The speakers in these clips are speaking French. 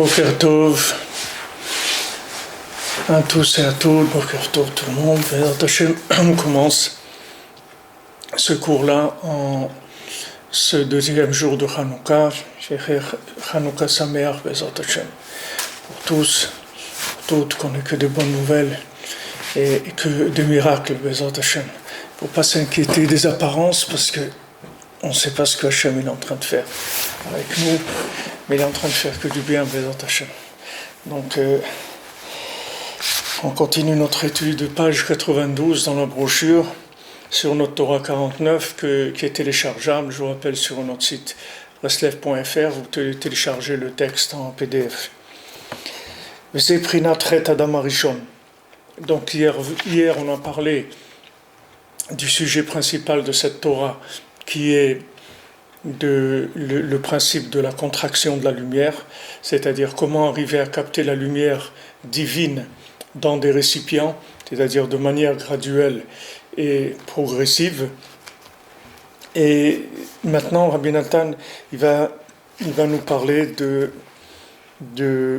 Boker Tov à tous et à toutes, Boker Tov tout le monde. On commence ce cours-là en ce deuxième jour de Hanouka. Hanouka Sameach Bezat Hashem. Pour tous, pour toutes, qu'on n'ait que de bonnes nouvelles et que des miracles Bezat Hashem. Pour ne pas s'inquiéter des apparences parce que on ne sait pas ce que Hashem est en train de faire avec nous, mais il est en train de faire que du bien, Bezat Hashem. Donc, on continue notre étude de page 92 dans la brochure sur notre Torah 49 qui est téléchargeable, je vous rappelle, sur notre site reslev.fr, vous téléchargez le texte en PDF. C'est Prinat Chet Adam Arishon. Donc hier on a parlé du sujet principal de cette Torah, qui est le principe de la contraction de la lumière, c'est-à-dire comment arriver à capter la lumière divine dans des récipients, c'est-à-dire de manière graduelle et progressive. Et maintenant, Rabbi Nathan, il va nous parler du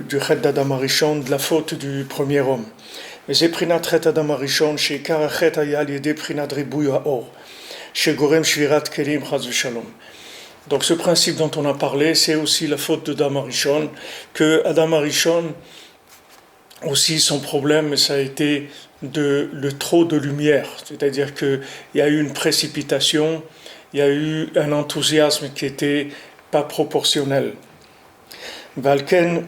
Chet d'Adam Arishon, de la faute du premier homme. Mais c'est Prinat Chet Adam Arishon, chez Karachet Ayal Yede Prinat Ribouy Haor. Donc ce principe dont on a parlé, c'est aussi la faute d'Adam Arishon, que Adam Arishon, aussi son problème, ça a été le trop de lumière, c'est-à-dire qu'il y a eu une précipitation, il y a eu un enthousiasme qui n'était pas proportionnel. Valken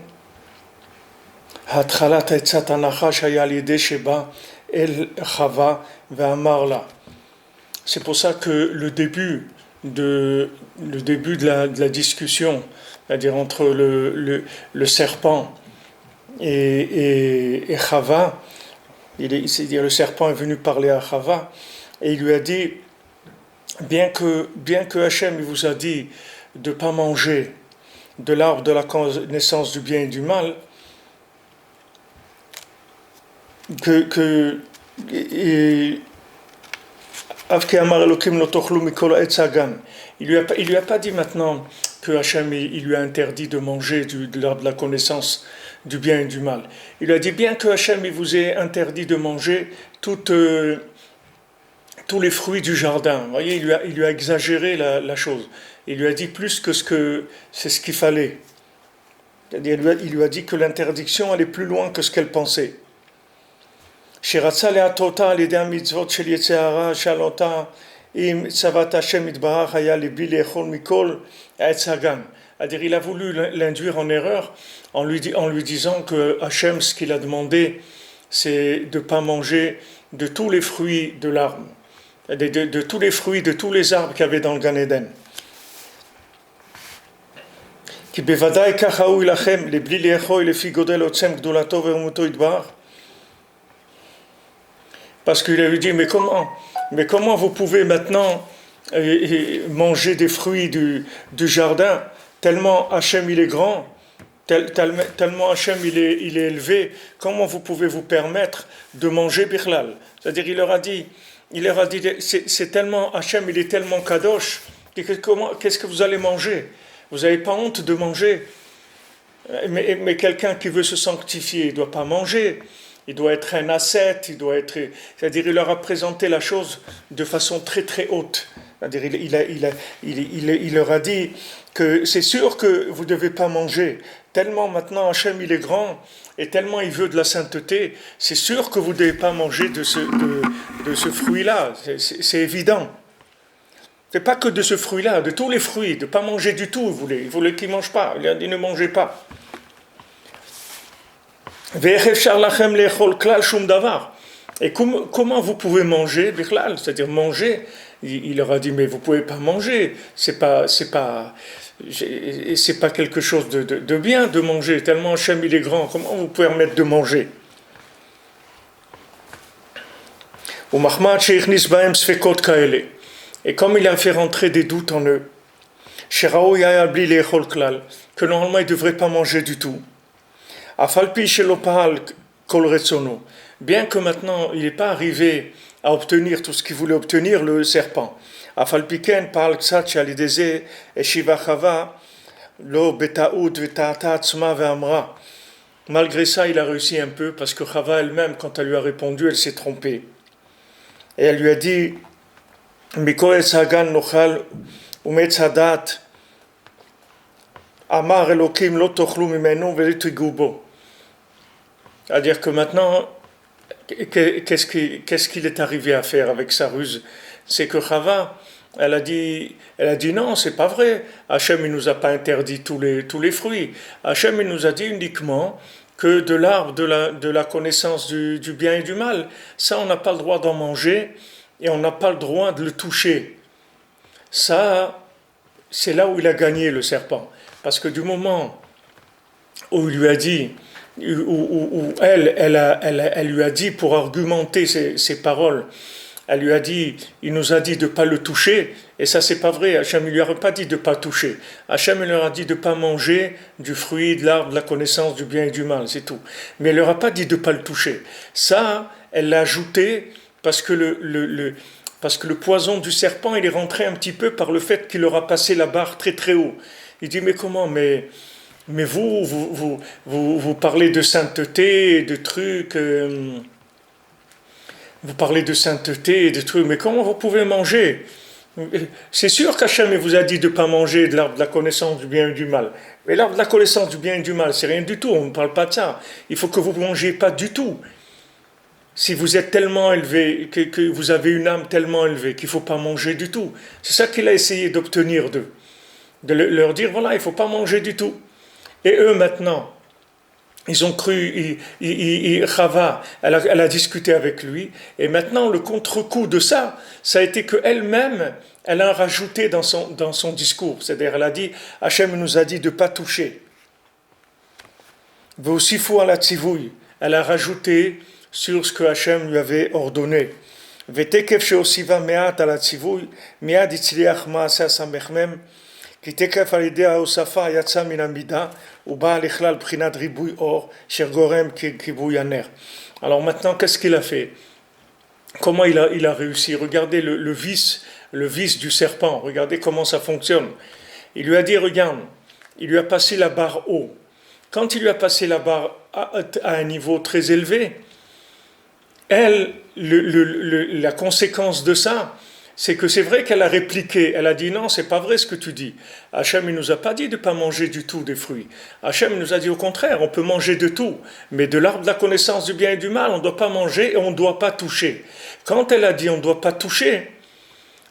Hatralat Etzat Anachash Hayal Yede Sheba El Chava Ve'amarla. C'est pour ça que le début de la discussion, c'est-à-dire entre le serpent et Chava, c'est-à-dire le serpent est venu parler à Chava et il lui a dit, bien que Hachem il vous a dit de ne pas manger de l'arbre de la connaissance du bien et du mal, il lui a pas dit maintenant que Hachem il lui a interdit de manger de l'arbre de la connaissance du bien et du mal. Il lui a dit, bien que Hachem il vous ait interdit de manger tous les fruits du jardin. Vous voyez, il lui a exagéré la chose. Il lui a dit plus que c'est ce qu'il fallait. C'est-à-dire, il lui a dit que l'interdiction allait plus loin que ce qu'elle pensait. C'est-à-dire, il a voulu l'induire en erreur en lui disant que Hachem, ce qu'il a demandé, c'est de ne pas manger de tous les fruits de l'arbre, de tous les fruits de tous les arbres qu'il y avait dans le Gan Eden. Parce qu'il lui dit, mais comment vous pouvez maintenant manger des fruits du jardin, tellement Hachem il est grand, tellement Hachem il est élevé, comment vous pouvez vous permettre de manger Birlal? C'est-à-dire il leur a dit, c'est tellement, Hachem il est tellement kadosh, qu'est-ce que vous allez manger? Vous n'avez pas honte de manger? Mais quelqu'un qui veut se sanctifier, il ne doit pas manger. Il doit être un ascète, c'est-à-dire il leur a présenté la chose de façon très très haute. C'est-à-dire il leur a dit que c'est sûr que vous ne devez pas manger. Tellement maintenant Hachem il est grand et tellement il veut de la sainteté, c'est sûr que vous ne devez pas manger de ce fruit-là. C'est évident. C'est pas que de ce fruit-là, de tous les fruits, de ne pas manger du tout. Il voulait qu'ils ne mangent pas. Il a dit ne mangez pas. Et comment vous pouvez manger, c'est-à-dire manger, il leur a dit mais vous pouvez pas manger, c'est pas quelque chose de bien de manger, tellement Hachem il est grand, comment vous pouvez permettre de manger? Et comme il a fait rentrer des doutes en eux, que normalement ils ne devraient pas manger du tout. Bien que maintenant il n'est pas arrivé à obtenir tout ce qu'il voulait obtenir, le serpent. lo betaout veta'ata atzma ve'amra. Malgré ça, il a réussi un peu parce que Chava elle-même, quand elle lui a répondu, elle s'est trompée. Et elle lui a dit Mikol Sagan Nochal Umetz Hadat Amar Elokim Lo Tochlu Mimenu Velitigu Bo. C'est-à-dire que maintenant, qu'est-ce qu'il est arrivé à faire avec sa ruse? C'est que Chava, elle a dit non, c'est pas vrai. Hachem, il nous a pas interdit tous les fruits. Hachem, il nous a dit uniquement que de l'arbre de la connaissance du bien et du mal, ça, on n'a pas le droit d'en manger et on n'a pas le droit de le toucher. Ça, c'est là où il a gagné le serpent. Parce que du moment où il lui a dit, où elle lui a dit pour argumenter ses paroles, elle lui a dit, il nous a dit de ne pas le toucher, et ça c'est pas vrai, Hachem ne lui a pas dit de ne pas toucher. Hachem il leur a dit de ne pas manger du fruit, de l'arbre, de la connaissance du bien et du mal, c'est tout. Mais elle leur a pas dit de ne pas le toucher. Ça, elle l'a ajouté parce que parce que le poison du serpent, il est rentré un petit peu par le fait qu'il leur a passé la barre très très haut. Il dit, mais comment, mais vous parlez de sainteté, de trucs... vous parlez de sainteté et de trucs, mais comment vous pouvez manger? C'est sûr qu'Hachem vous a dit de ne pas manger de l'arbre de la connaissance du bien et du mal. Mais l'arbre de la connaissance du bien et du mal, c'est rien du tout, on ne parle pas de ça. Il faut que vous ne mangez pas du tout. Si vous êtes tellement élevé, que vous avez une âme tellement élevée, qu'il ne faut pas manger du tout. C'est ça qu'il a essayé d'obtenir d'eux. De leur dire, voilà, il ne faut pas manger du tout. Et eux, maintenant, ils ont cru, Chava, elle a discuté avec lui, et maintenant le contre-coup de ça, ça a été qu'elle-même, elle a rajouté dans son discours, c'est-à-dire elle a dit, Hachem nous a dit de ne pas toucher. Aussi fou à la tzivouille, elle a rajouté sur ce que Hachem lui avait ordonné. Vetekef sheosiva me'at à la tzivouille, mi'ad itzliach ma'aseh samechmem, כי תקף על ידי ההוספה יצא מן המידה ובא לכלל בחינת ריבוי אור שגורם כיבוי הנר. Alors maintenant, qu'est-ce qu'il a fait? Comment il a réussi? Regardez le vice du serpent, regardez comment ça fonctionne. Il lui a dit, regarde, il lui a passé la barre haut. Quand il lui a passé la barre à un niveau très élevé, elle, la conséquence de ça, c'est que c'est vrai qu'elle a répliqué, elle a dit non, c'est pas vrai ce que tu dis. Hachem, il nous a pas dit de pas manger du tout des fruits. Hachem nous a dit au contraire, on peut manger de tout, mais de l'arbre de la connaissance du bien et du mal, on ne doit pas manger et on ne doit pas toucher. Quand elle a dit on ne doit pas toucher,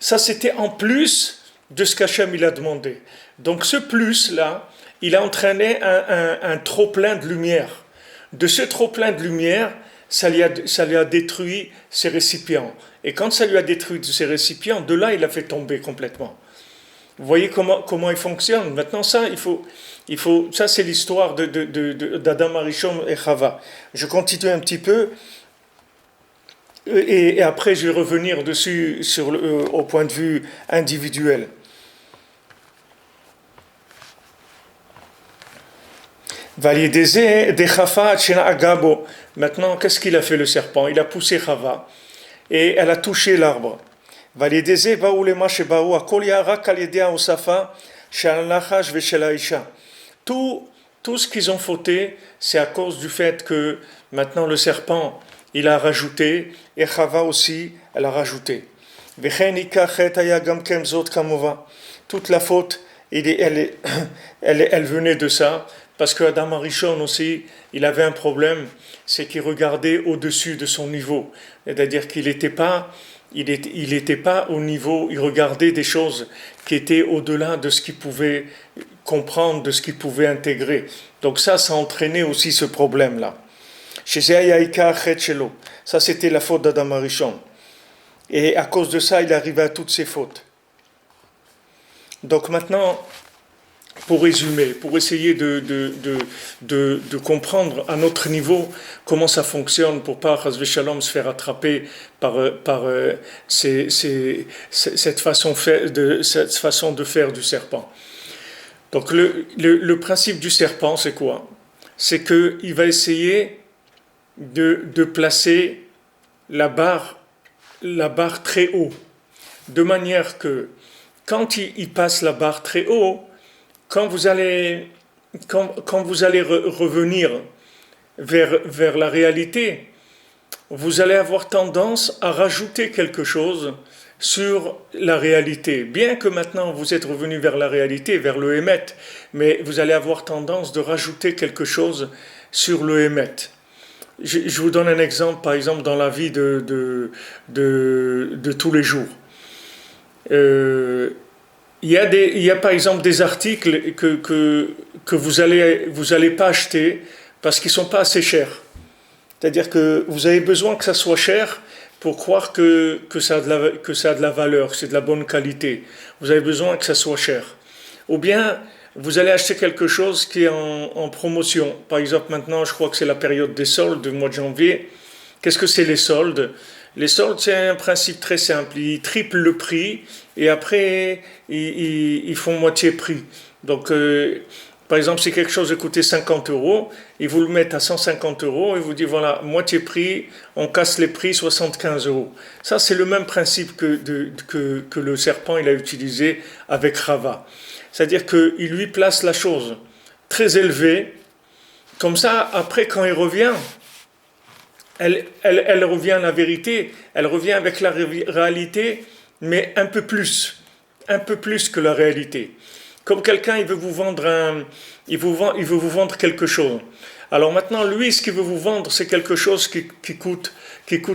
ça c'était en plus de ce qu'Hachem il a demandé. Donc ce plus-là, il a entraîné un trop-plein de lumière. De ce trop-plein de lumière, ça lui a détruit ses récipients. Et quand ça lui a détruit ses récipients, de là, il a fait tomber complètement. Vous voyez comment il fonctionne. Maintenant, ça, ça c'est l'histoire d'Adam Arishon et Chava. Je continue un petit peu, et après, je vais revenir dessus au point de vue individuel. Maintenant, qu'est-ce qu'il a fait le serpent? Il a poussé Chava et elle a touché l'arbre. Tout ce qu'ils ont fauté, c'est à cause du fait que maintenant le serpent, il a rajouté, et Chava aussi, elle a rajouté. Toute la faute, elle venait de ça, parce que Adam Arishon aussi, il avait un problème, c'est qu'il regardait au-dessus de son niveau. C'est-à-dire qu'il n'était pas au niveau, il regardait des choses qui étaient au-delà de ce qu'il pouvait comprendre, de ce qu'il pouvait intégrer. Donc ça entraînait aussi ce problème-là. Ça, c'était la faute d'Adam Arishon. Et à cause de ça, il arrivait à toutes ses fautes. Donc maintenant, pour résumer, pour essayer de comprendre à notre niveau comment ça fonctionne, pour pas, Chas Shalom, se faire attraper par cette façon de faire du serpent. Donc le principe du serpent, c'est quoi? C'est qu'il va essayer de placer la barre très haut, de manière que quand il passe la barre très haut, quand vous allez, quand vous allez revenir vers la réalité, vous allez avoir tendance à rajouter quelque chose sur la réalité. Bien que maintenant vous êtes revenu vers la réalité, vers le Hémet, mais vous allez avoir tendance de rajouter quelque chose sur le Hémet. Je vous donne un exemple, par exemple, dans la vie de tous les jours. Il y a par exemple des articles que vous allez pas acheter parce qu'ils sont pas assez chers. C'est-à-dire que vous avez besoin que ça soit cher pour croire que ça a de la valeur, que c'est de la bonne qualité. Vous avez besoin que ça soit cher. Ou bien, vous allez acheter quelque chose qui est en promotion. Par exemple, maintenant, je crois que c'est la période des soldes, du mois de janvier. Qu'est-ce que c'est les soldes? Les soldes, c'est un principe très simple. Ils triplent le prix et après, ils font moitié prix. Donc, par exemple, si quelque chose coûtait 50 euros, ils vous le mettent à 150 euros et vous disent voilà, moitié prix, on casse les prix, 75 euros. Ça, c'est le même principe que le serpent il a utilisé avec Rava. C'est-à-dire qu'il lui place la chose très élevée, comme ça, après, quand il revient, elle revient à la vérité, elle revient avec la réalité, mais un peu plus que la réalité. Comme quelqu'un, il veut vous vendre il veut vous vendre quelque chose. Alors maintenant, lui, ce qu'il veut vous vendre, c'est quelque chose qui coûte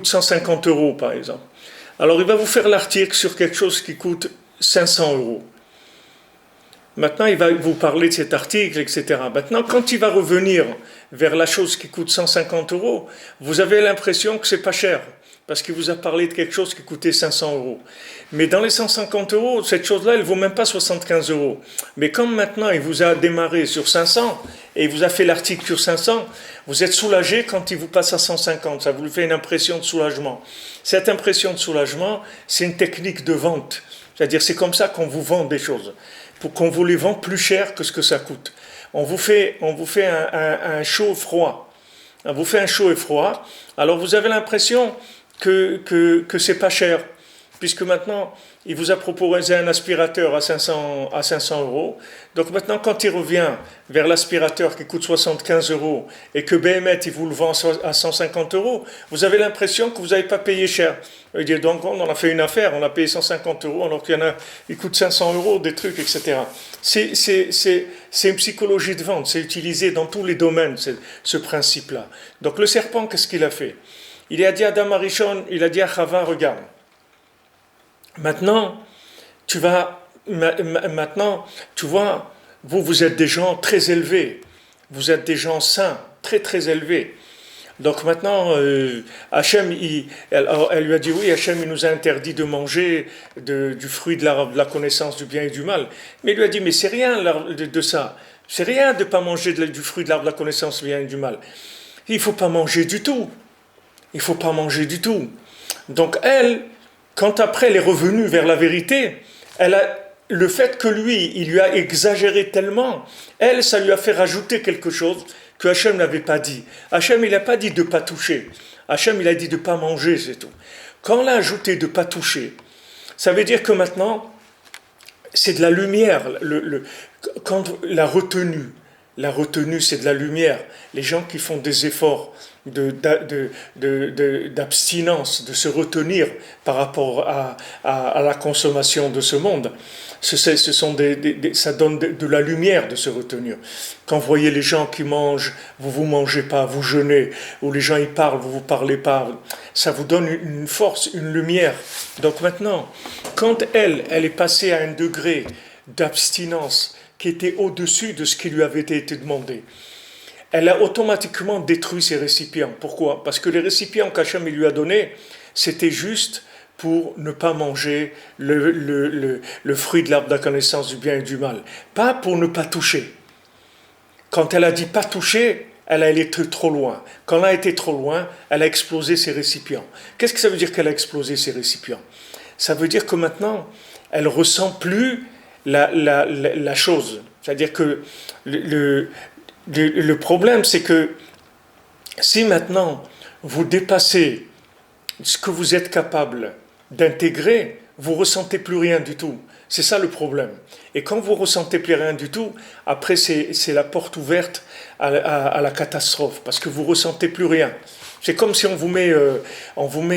150 euros, par exemple. Alors il va vous faire l'article sur quelque chose qui coûte 500 euros. Maintenant, il va vous parler de cet article, etc. Maintenant, quand il va revenir vers la chose qui coûte 150 euros, vous avez l'impression que c'est pas cher, parce qu'il vous a parlé de quelque chose qui coûtait 500 euros. Mais dans les 150 euros, cette chose-là, elle ne vaut même pas 75 euros. Mais comme maintenant, il vous a démarré sur 500, et il vous a fait l'article sur 500, vous êtes soulagé quand il vous passe à 150. Ça vous fait une impression de soulagement. Cette impression de soulagement, c'est une technique de vente. C'est-à-dire, c'est comme ça qu'on vous vend des choses, pour qu'on vous les vend plus cher que ce que ça coûte. On vous fait un chaud-froid. On vous fait un chaud et froid. Alors, vous avez l'impression que c'est pas cher, puisque maintenant, il vous a proposé un aspirateur à 500 euros. Donc maintenant, quand il revient vers l'aspirateur qui coûte 75 euros et que BMET, il vous le vend à 150 euros, vous avez l'impression que vous n'avez pas payé cher. Il dit, donc on en a fait une affaire, on a payé 150 euros, alors qu'il y en a, il coûte 500 euros, des trucs, etc. C'est une psychologie de vente, c'est utilisé dans tous les domaines, ce principe-là. Donc le serpent, qu'est-ce qu'il a fait? Il a dit à Adam Arishon, il a dit à Chava, regarde, maintenant, tu vois, vous êtes des gens très élevés, vous êtes des gens saints, très très élevés. Donc maintenant, Hachem, elle lui a dit oui, Hachem, il nous a interdit de manger du fruit de la connaissance du bien et du mal. Mais il lui a dit, mais c'est rien de ça, c'est rien de ne pas manger du fruit de l'arbre de la connaissance du bien et du mal. Il ne faut pas manger du tout. Il ne faut pas manger du tout. Donc elle, quand après elle est revenue vers la vérité, le fait que lui, il lui a exagéré tellement, elle, ça lui a fait rajouter quelque chose que Hachem n'avait pas dit. Hachem, il n'a pas dit de ne pas toucher. Hachem, il a dit de ne pas manger, c'est tout. Quand on a ajouté de ne pas toucher, ça veut dire que maintenant, c'est de la lumière. Quand la retenue, c'est de la lumière. Les gens qui font des efforts d'abstinence, de se retenir par rapport à la consommation de ce monde, ça donne de la lumière de se retenir. Quand vous voyez les gens qui mangent, vous mangez pas, vous jeûnez, ou les gens ils parlent, vous parlez pas, ça vous donne une force, une lumière. Donc maintenant, quand elle est passée à un degré d'abstinence qui était au-dessus de ce qui lui avait été demandé, elle a automatiquement détruit ses récipients. Pourquoi? Parce que les récipients qu'Hachem lui a donnés, c'était juste pour ne pas manger le fruit de l'arbre de la connaissance du bien et du mal. Pas pour ne pas toucher. Quand elle a dit pas toucher, elle a été trop loin. Quand elle a été trop loin, elle a explosé ses récipients. Qu'est-ce que ça veut dire qu'elle a explosé ses récipients? Ça veut dire que maintenant, elle ne ressent plus la chose. C'est-à-dire que le problème, c'est que si maintenant vous dépassez ce que vous êtes capable d'intégrer, vous ressentez plus rien du tout. C'est ça le problème. Et quand vous ressentez plus rien du tout, après c'est la porte ouverte à la catastrophe, parce que vous ressentez plus rien. C'est comme si on vous met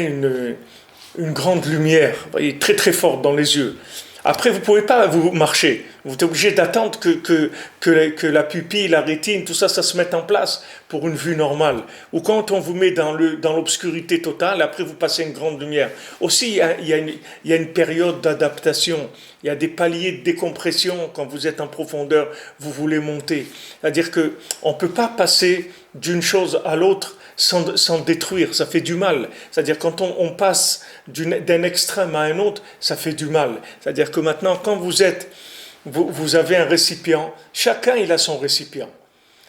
une grande lumière, vous voyez, très très forte dans les yeux. Après, vous ne pouvez pas vous marcher. Vous êtes obligé d'attendre que la pupille, la rétine, tout ça, ça se mette en place pour une vue normale. Ou quand on vous met dans l'obscurité totale, après vous passez une grande lumière. Aussi, il y a une période d'adaptation. Il y a des paliers de décompression quand vous êtes en profondeur, vous voulez monter. C'est-à-dire qu'on ne peut pas passer d'une chose à l'autre sans détruire, ça fait du mal. C'est-à-dire quand on passe d'un extrême à un autre, ça fait du mal. C'est-à-dire que maintenant, quand vous avez un récipient, chacun il a son récipient.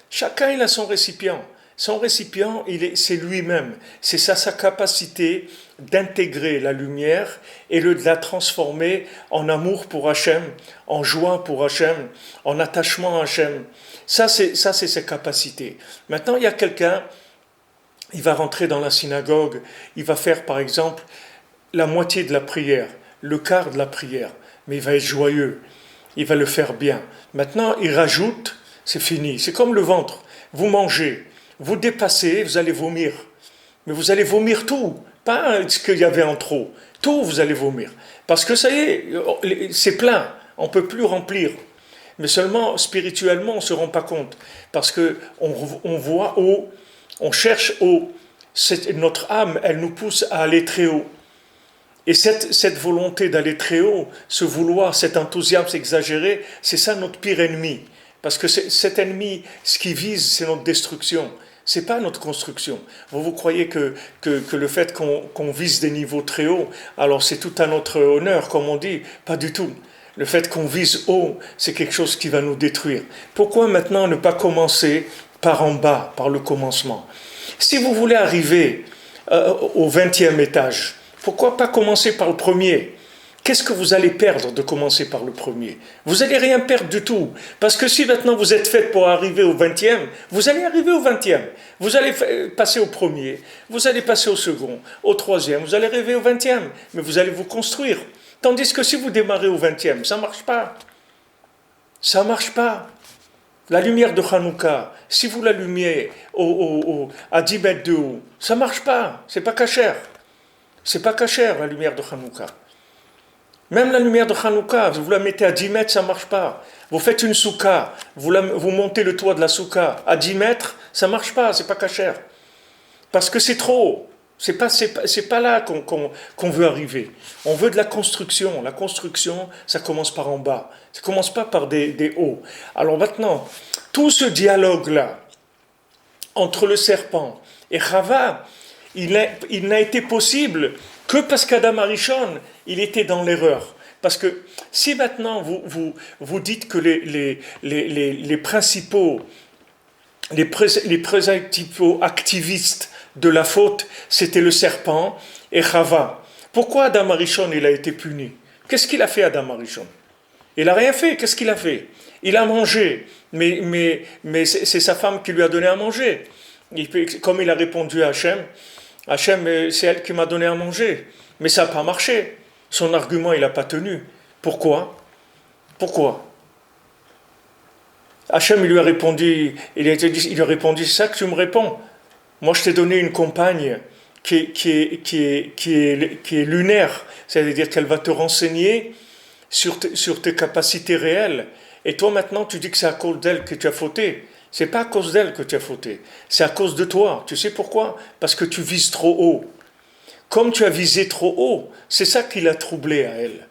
Chacun il a son récipient. Son récipient, c'est lui-même. C'est sa capacité d'intégrer la lumière et de la transformer en amour pour Hachem, en joie pour Hachem, en attachement à Hachem. Ça, c'est ses capacités. Maintenant, il y a quelqu'un, il va rentrer dans la synagogue, il va faire par exemple la moitié de la prière, le quart de la prière, mais il va être joyeux, il va le faire bien. Maintenant, il rajoute, c'est fini, c'est comme le ventre, vous mangez, vous dépassez, vous allez vomir, mais vous allez vomir tout, pas ce qu'il y avait en trop, tout vous allez vomir, parce que ça y est, c'est plein, on ne peut plus remplir. Mais seulement spirituellement, on ne se rend pas compte, parce qu'on voit haut, on cherche haut. Notre âme, elle nous pousse à aller très haut. Et cette volonté d'aller très haut, ce vouloir, cet enthousiasme exagéré, c'est ça notre pire ennemi. Parce que cet ennemi, ce qu'il vise, c'est notre destruction. C'est pas notre construction. Vous croyez que le fait qu'on vise des niveaux très hauts, alors c'est tout à notre honneur, comme on dit? Pas du tout. Le fait qu'on vise haut, c'est quelque chose qui va nous détruire. Pourquoi maintenant ne pas commencer par en bas, par le commencement? Si vous voulez arriver au 20e étage, pourquoi pas commencer par le premier? Qu'est-ce que vous allez perdre de commencer par le premier? Vous n'allez rien perdre du tout. Parce que si maintenant vous êtes fait pour arriver au 20e, vous allez arriver au 20e. Vous allez passer au premier, vous allez passer au second, au troisième, vous allez arriver au 20e. Mais vous allez vous construire. Tandis que si vous démarrez au 20e, ça ne marche pas. Ça ne marche pas. La lumière de Hanouka, si vous l'allumez à 10 mètres de haut, ça ne marche pas. C'est pas cachère. C'est pas cachère, la lumière de Hanouka. Même la lumière de Hanouka, vous la mettez à 10 mètres, ça ne marche pas. Vous faites une souka, vous montez le toit de la souka à 10 mètres, ça ne marche pas, c'est pas cachère. Parce que c'est trop haut. C'est pas là qu'on veut arriver. On veut de la construction. La construction, ça commence par en bas. Ça ne commence pas par des hauts. Alors maintenant, tout ce dialogue-là, entre le serpent et Chava, il n'a été possible que parce qu'Adam Arishon, il était dans l'erreur. Parce que si maintenant vous dites que les principaux activistes de la faute, c'était le serpent et Chava. Pourquoi Adam Arishon il a été puni? Qu'est-ce qu'il a fait Adam Arishon? Il n'a rien fait, qu'est-ce qu'il a fait? Il a mangé, mais c'est sa femme qui lui a donné à manger. Comme il a répondu à Hachem, c'est elle qui m'a donné à manger. Mais ça n'a pas marché. Son argument, il n'a pas tenu. Pourquoi? Hachem, il lui a répondu, c'est ça que tu me réponds. Moi, je t'ai donné une compagne qui est lunaire, c'est-à-dire qu'elle va te renseigner sur tes capacités réelles. Et toi, maintenant, tu dis que c'est à cause d'elle que tu as fauté. C'est pas à cause d'elle que tu as fauté. C'est à cause de toi. Tu sais pourquoi? Parce que tu vises trop haut. Comme tu as visé trop haut, c'est ça qui l'a troublé à elle.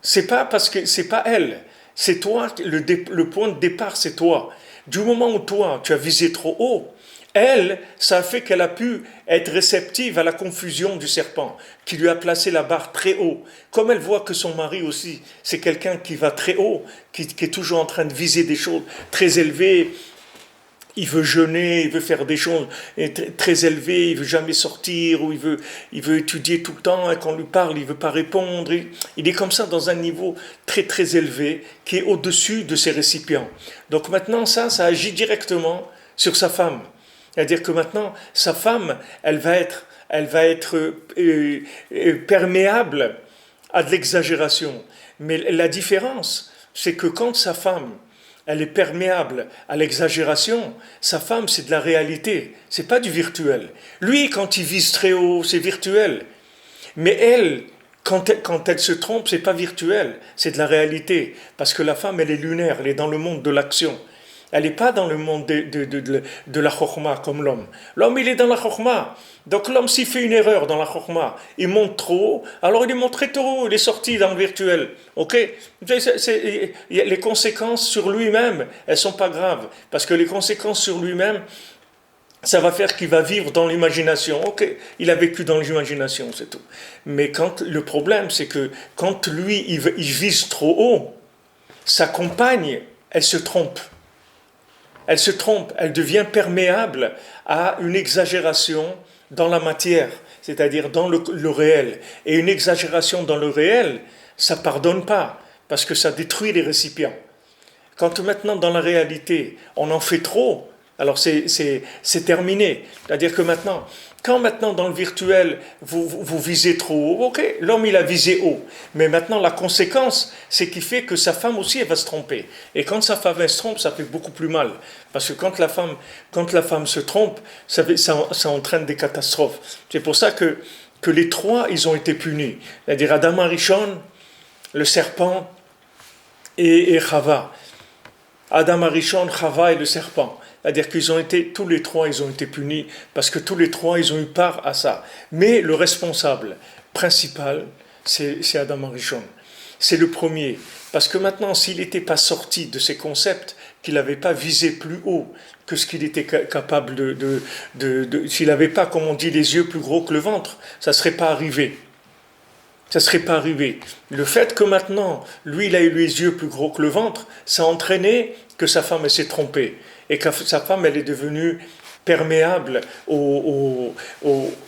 C'est pas parce que c'est pas elle. C'est toi, le point de départ, c'est toi. Du moment où toi, tu as visé trop haut, elle, ça a fait qu'elle a pu être réceptive à la confusion du serpent, qui lui a placé la barre très haut. Comme elle voit que son mari aussi, c'est quelqu'un qui va très haut, qui est toujours en train de viser des choses très élevées. Il veut jeûner, il veut faire des choses très élevées, il veut jamais sortir, ou il veut étudier tout le temps, et quand on lui parle, il veut pas répondre. Il est comme ça dans un niveau très très élevé, qui est au-dessus de ses récipients. Donc maintenant, ça agit directement sur sa femme. C'est-à-dire que maintenant, sa femme, elle va être perméable à de l'exagération. Mais la différence, c'est que quand sa femme, elle est perméable à l'exagération, sa femme, c'est de la réalité, c'est pas du virtuel. Lui, quand il vise très haut, c'est virtuel. Mais elle, quand elle se trompe, c'est pas virtuel, c'est de la réalité. Parce que la femme, elle est lunaire, elle est dans le monde de l'action. Elle n'est pas dans le monde de la chokhma comme l'homme. L'homme, il est dans la chokhma. Donc l'homme, s'il fait une erreur dans la chokhma, il monte trop haut, alors il est monté trop haut, il est sorti dans le virtuel. Ok? Les conséquences sur lui-même, elles sont pas graves. Parce que les conséquences sur lui-même, ça va faire qu'il va vivre dans l'imagination. Ok, il a vécu dans l'imagination, c'est tout. Mais le problème, c'est que quand lui, il vise trop haut, sa compagne, elle se trompe. Elle se trompe, elle devient perméable à une exagération dans la matière, c'est-à-dire dans le réel. Et une exagération dans le réel, ça ne pardonne pas, parce que ça détruit les récipients. Quand maintenant, dans la réalité, on en fait trop, alors c'est terminé. C'est-à-dire que quand maintenant dans le virtuel, vous visez trop haut, ok, l'homme il a visé haut. Mais maintenant la conséquence, c'est qu'il fait que sa femme aussi, elle va se tromper. Et quand sa femme elle se trompe, ça fait beaucoup plus mal. Parce que quand la femme se trompe, ça entraîne des catastrophes. C'est pour ça que les trois, ils ont été punis. C'est-à-dire Adam Arishon, le serpent et Chava. Adam Arishon, Chava et le serpent. C'est-à-dire qu'ils ont été, tous les trois, ils ont été punis parce que tous les trois, ils ont eu part à ça. Mais le responsable principal, c'est Adam Arishon. C'est le premier. Parce que maintenant, s'il n'était pas sorti de ces concepts, qu'il n'avait pas visé plus haut que ce qu'il était capable s'il n'avait pas, comme on dit, les yeux plus gros que le ventre, ça ne serait pas arrivé. Ça ne serait pas arrivé. Le fait que maintenant, lui, il a eu les yeux plus gros que le ventre, ça a entraîné que sa femme, elle s'est trompée. Et que sa femme, elle est devenue perméable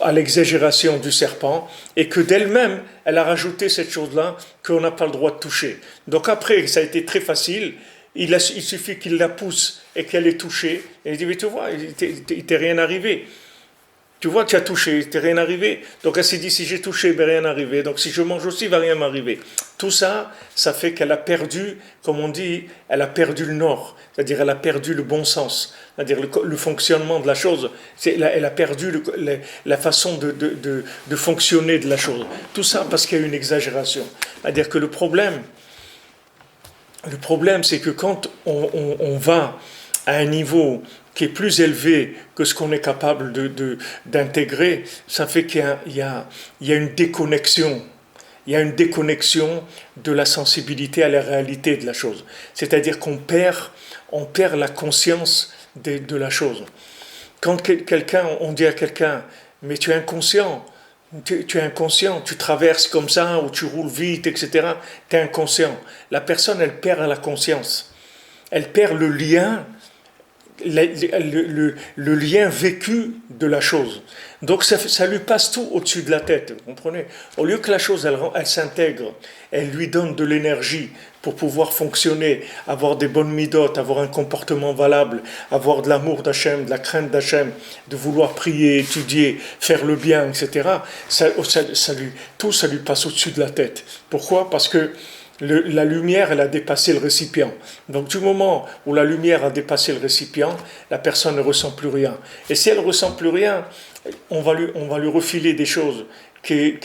à l'exagération du serpent, et que d'elle-même, elle a rajouté cette chose-là qu'on n'a pas le droit de toucher. Donc après, ça a été très facile. Il suffit qu'il la pousse et qu'elle est touchée. Et il dit, mais tu vois, il t'est rien arrivé. Tu vois, tu as touché, il t'est rien arrivé. Donc elle s'est dit, si j'ai touché, il ne m'est rien arrivé. Donc si je mange aussi, il ne va rien m'arriver. Tout ça, ça fait qu'elle a perdu, comme on dit, elle a perdu le nord. C'est-à-dire elle a perdu le bon sens. C'est-à-dire le fonctionnement de la chose. Elle a perdu la façon de fonctionner de la chose. Tout ça parce qu'il y a une exagération. C'est-à-dire que le problème, c'est que quand on va à un niveau qui est plus élevé que ce qu'on est capable d'intégrer, ça fait qu'il y a une déconnexion. Il y a une déconnexion de la sensibilité à la réalité de la chose. C'est-à-dire qu'on perd la conscience de la chose. Quand on dit à quelqu'un, mais tu es inconscient, tu es inconscient, tu traverses comme ça, ou tu roules vite, etc. Tu es inconscient. La personne, elle perd la conscience. Elle perd le lien, le lien vécu de la chose. Donc ça lui passe tout au-dessus de la tête, vous comprenez? Au lieu que la chose, elle s'intègre, elle lui donne de l'énergie pour pouvoir fonctionner, avoir des bonnes midotes, avoir un comportement valable, avoir de l'amour d'Hachem, de la crainte d'Hachem, de vouloir prier, étudier, faire le bien, etc. Tout ça lui passe au-dessus de la tête. Pourquoi? Parce que la lumière, elle a dépassé le récipient. Donc du moment où la lumière a dépassé le récipient, la personne ne ressent plus rien. Et si elle ne ressent plus rien, on va lui refiler des choses qu'elle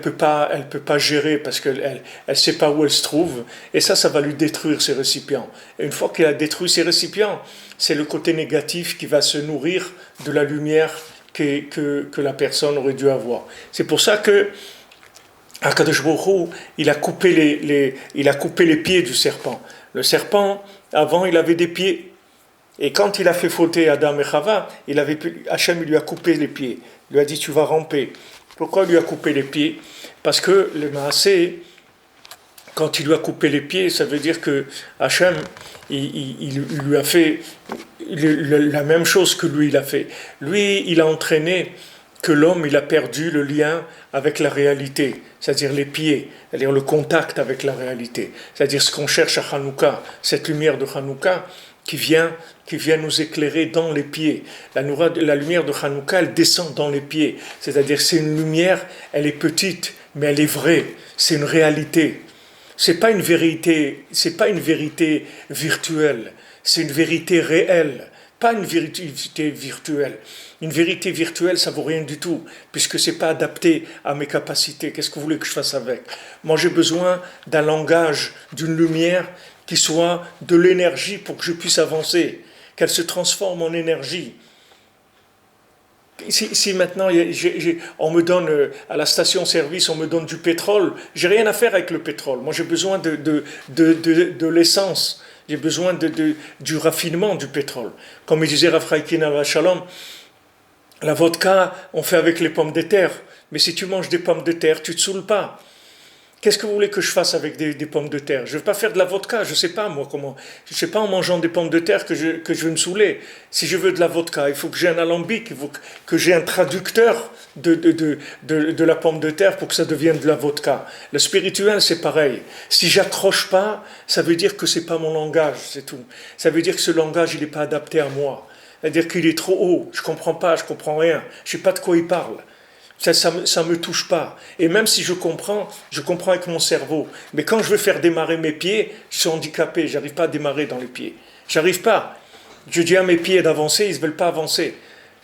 peut pas gérer parce qu'elle sait pas où elle se trouve. Et ça va lui détruire ses récipients. Et une fois qu'elle a détruit ses récipients, c'est le côté négatif qui va se nourrir de la lumière que la personne aurait dû avoir. C'est pour ça que Akadosh Baruch Hu, il a coupé les pieds du serpent. Le serpent, avant, il avait des pieds. Et quand il a fait fauter Adam et Chava, Hachem lui a coupé les pieds. Il lui a dit, tu vas ramper. Pourquoi il lui a coupé les pieds? Parce que le Maasé, quand il lui a coupé les pieds, ça veut dire que Hachem, il lui a fait la même chose que lui, il a fait. Lui, il a entraîné que l'homme, il a perdu le lien avec la réalité, c'est-à-dire les pieds, c'est-à-dire le contact avec la réalité, c'est-à-dire ce qu'on cherche à Hanouka, cette lumière de Hanouka, qui vient nous éclairer dans les pieds. La lumière de Hanouka, elle descend dans les pieds. C'est-à-dire c'est une lumière, elle est petite, mais elle est vraie. C'est une réalité. C'est pas une vérité virtuelle. C'est une vérité réelle. Pas une vérité virtuelle. Une vérité virtuelle, ça vaut rien du tout, puisque c'est pas adapté à mes capacités. Qu'est-ce que vous voulez que je fasse avec? Moi, j'ai besoin d'un langage, d'une lumière qui soit de l'énergie pour que je puisse avancer, qu'elle se transforme en énergie. Si maintenant on me donne à la station-service, on me donne du pétrole, j'ai rien à faire avec le pétrole. Moi, j'ai besoin de l'essence. J'ai besoin du raffinement du pétrole. Comme il disait Rav Chaikin al Shalom, la vodka, on fait avec les pommes de terre. Mais si tu manges des pommes de terre, tu ne te saoules pas. Qu'est-ce que vous voulez que je fasse avec des pommes de terre? Je ne vais pas faire de la vodka, je ne sais pas moi comment. Je ne sais pas en mangeant des pommes de terre que je vais me saouler. Si je veux de la vodka, il faut que j'ai un alambic, il faut que j'ai un traducteur de la pomme de terre pour que ça devienne de la vodka. Le spirituel, c'est pareil. Si j'accroche pas, ça veut dire que c'est pas mon langage, c'est tout. Ça veut dire que ce langage, il n'est pas adapté à moi. C'est-à-dire qu'il est trop haut, je comprends pas, je comprends rien. Je sais pas de quoi il parle. Ça me touche pas. Et même si je comprends avec mon cerveau. Mais quand je veux faire démarrer mes pieds, je suis handicapé, j'arrive pas à démarrer dans les pieds. J'arrive pas. Je dis à mes pieds d'avancer, ils ne veulent pas avancer.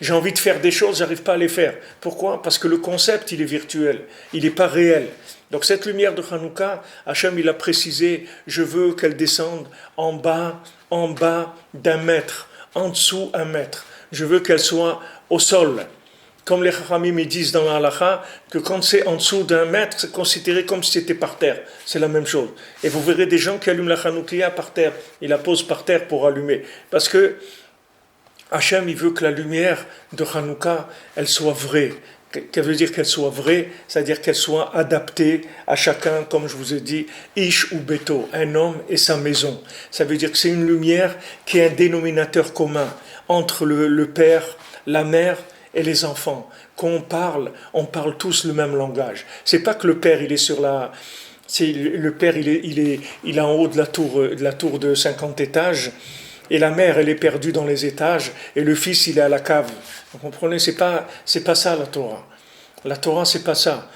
J'ai envie de faire des choses, j'arrive pas à les faire. Pourquoi? Parce que le concept, il est virtuel, il n'est pas réel. Donc cette lumière de Hanouka, Hachem, il a précisé, je veux qu'elle descende en bas d'un mètre, en dessous 1 mètre. Je veux qu'elle soit au sol. Comme les Chachamim me disent dans la halakha, que quand c'est en dessous d'1 mètre, c'est considéré comme si c'était par terre. C'est la même chose. Et vous verrez des gens qui allument la Hanoukia par terre. Ils la posent par terre pour allumer. Parce que Hachem, il veut que la lumière de Hanouka, elle soit vraie. Qu'elle veut dire qu'elle soit vraie, c'est-à-dire qu'elle soit adaptée à chacun, comme je vous ai dit, Ish ou Beto, un homme et sa maison. Ça veut dire que c'est une lumière qui est un dénominateur commun entre le père, la mère et les enfants. Quand on parle tous le même langage. C'est pas que le père, il est sur la... Le père, il est en haut de la tour de 50 étages, et la mère, elle est perdue dans les étages, et le fils, il est à la cave. Vous comprenez? C'est pas ça la Torah. La Torah, c'est pas ça.